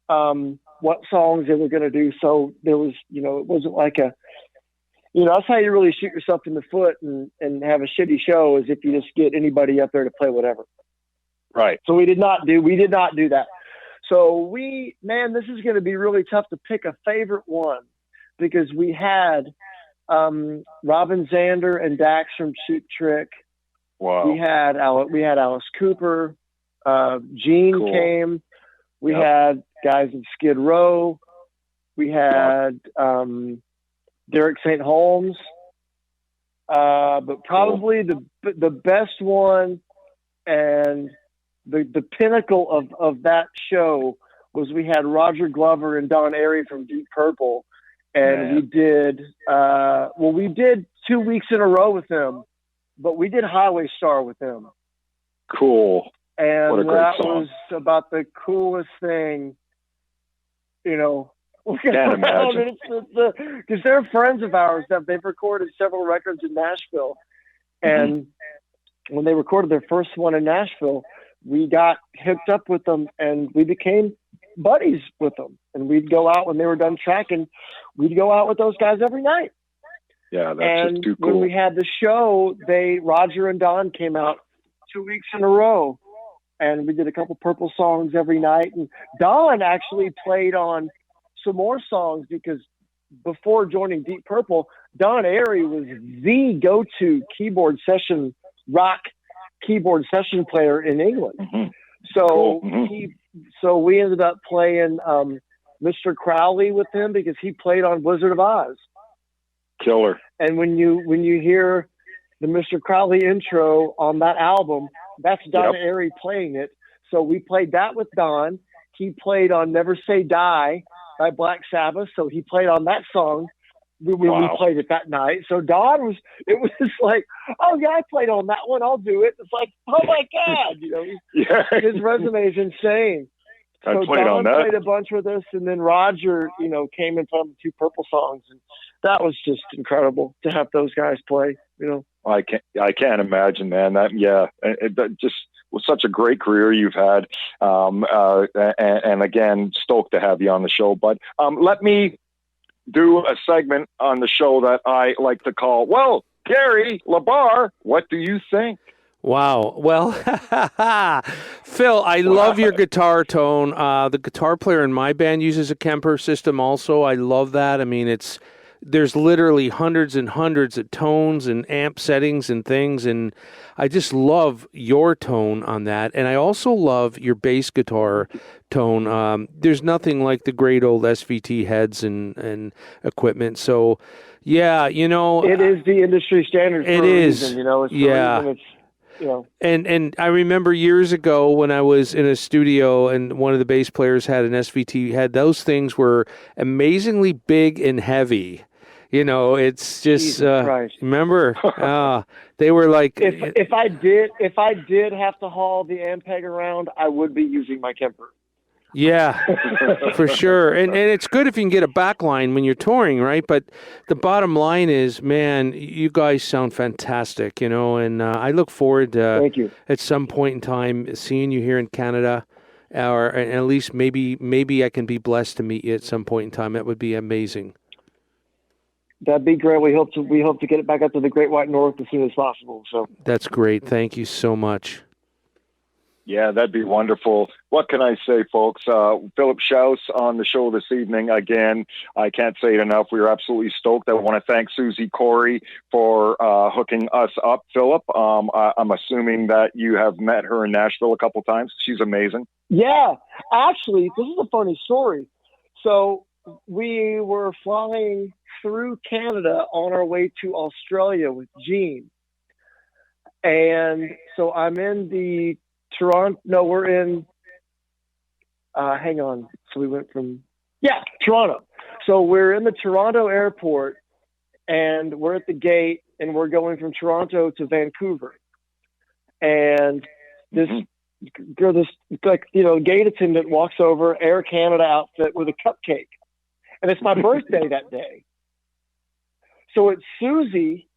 what songs they were going to do. So there was, it wasn't like that's how you really shoot yourself in the foot and have a shitty show, is if you just get anybody up there to play whatever. Right. So we did not do that. So this is going to be really tough to pick a favorite one, because we had Robin Zander and Dax from Cheap Trick. Wow. We had Alice Cooper. Gene came. We had guys of Skid Row. We had Derek St. Holmes. But probably the best one and the pinnacle of that show was we had Roger Glover and Don Airey from Deep Purple. And we did 2 weeks in a row with them, but we did Highway Star with them. Cool. And what a great song. Was about the coolest thing, Can't imagine. Because they're friends of ours. They've recorded several records in Nashville. And when they recorded their first one in Nashville, we got hooked up with them and we became buddies with them. And we'd go out when they were done tracking. We'd go out with those guys every night. Yeah, that's just too cool. When we had the show, Roger and Don came out 2 weeks in a row. And we did a couple Purple songs every night. And Don actually played on some more songs, because before joining Deep Purple, Don Airey was the go-to rock keyboard session player in England. So we ended up playing Mr. Crowley with him, because he played on Wizard of Oz. Killer. And when you hear the Mr. Crowley intro on that album, that's Don Airey playing it. So we played that with Don. He played on Never Say Die by Black Sabbath. So he played on that song when we played it that night. So Don it was like, oh yeah, I played on that one. I'll do it. It's like, oh my God, his resume is insane. So Don played a bunch with us, and then Roger, came and played 2 Purple songs, and that was just incredible to have those guys play. I can't imagine, man. That just such a great career you've had. And again, stoked to have you on the show. But let me do a segment on the show that I like to call, well, Gary LaBar, what do you think? Wow. Well, Phil, I love your guitar tone. The guitar player in my band uses a Kemper system also. I love that. I mean, there's literally hundreds and hundreds of tones and amp settings and things, and I just love your tone on that. And I also love your bass guitar tone. There's nothing like the great old SVT heads and equipment. So, yeah, it is the industry standard. It is. Reason, it's the reason it's, And I remember years ago when I was in a studio and one of the bass players had an SVT head, those things were amazingly big and heavy. It's just remember they were like if I did have to haul the Ampeg around, I would be using my Kemper. Yeah, for sure. And it's good if you can get a back line when you're touring, right? But the bottom line is, man, you guys sound fantastic, and I look forward to, thank you, at some point in time, seeing you here in Canada, or at least maybe I can be blessed to meet you at some point in time. That would be amazing. That'd be great. We hope to get it back up to the Great White North as soon as possible. So that's great. Thank you so much. Yeah, that'd be wonderful. What can I say, folks? Phil Shouse on the show this evening. Again, I can't say it enough. We are absolutely stoked. I want to thank Susie Corey for hooking us up, Philip. I'm assuming that you have met her in Nashville a couple times. She's amazing. Yeah, actually, this is a funny story. So we were flying through Canada on our way to Australia with Gene. And so I'm in the Toronto. No, we're in, hang on. So we went from, Toronto. So we're in the Toronto airport and we're at the gate and we're going from Toronto to Vancouver. And this gate attendant walks over, Air Canada outfit with a cupcake. And it's my birthday that day. So it's Susie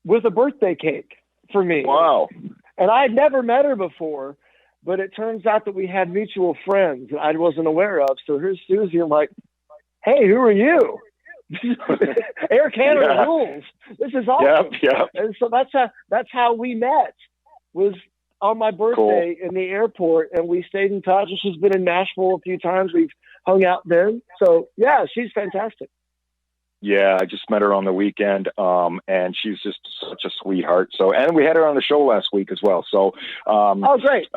with a birthday cake for me. Wow. And I had never met her before, but it turns out that we had mutual friends that I wasn't aware of. So here's Susie. I'm like, hey, who are you? Air Canada rules. This is awesome. Yep. And so that's how we met, was on my birthday in the airport, and we stayed in touch. She's been in Nashville a few times. We've hung out then. So yeah, she's fantastic. Yeah, I just met her on the weekend, and she's just such a sweetheart. So, and we had her on the show last week as well. So, oh, great.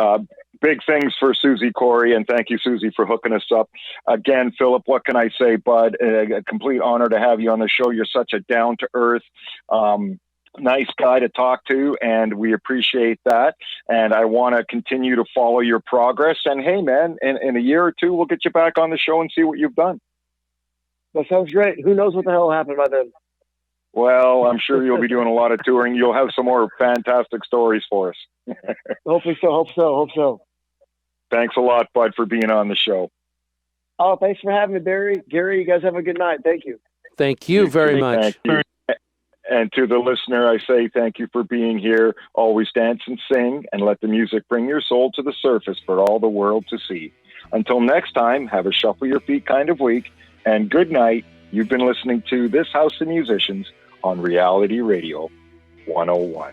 Big things for Susie Corey, and thank you, Susie, for hooking us up. Again, Philip, what can I say, bud? A complete honor to have you on the show. You're such a down-to-earth, nice guy to talk to, and we appreciate that. And I want to continue to follow your progress. And hey, man, in a year or two, we'll get you back on the show and see what you've done. That sounds great. Who knows what the hell will happen by then? Well, I'm sure you'll be doing a lot of touring. You'll have some more fantastic stories for us. Hopefully so. Hope so. Thanks a lot, bud, for being on the show. Oh, thanks for having me, Barry. Gary, you guys have a good night. Thank you. Thank you very much. Thank you. And to the listener, I say thank you for being here. Always dance and sing, and let the music bring your soul to the surface for all the world to see. Until next time, have a shuffle your feet kind of week. And good night. You've been listening to This House of Musicians on Reality Radio 101.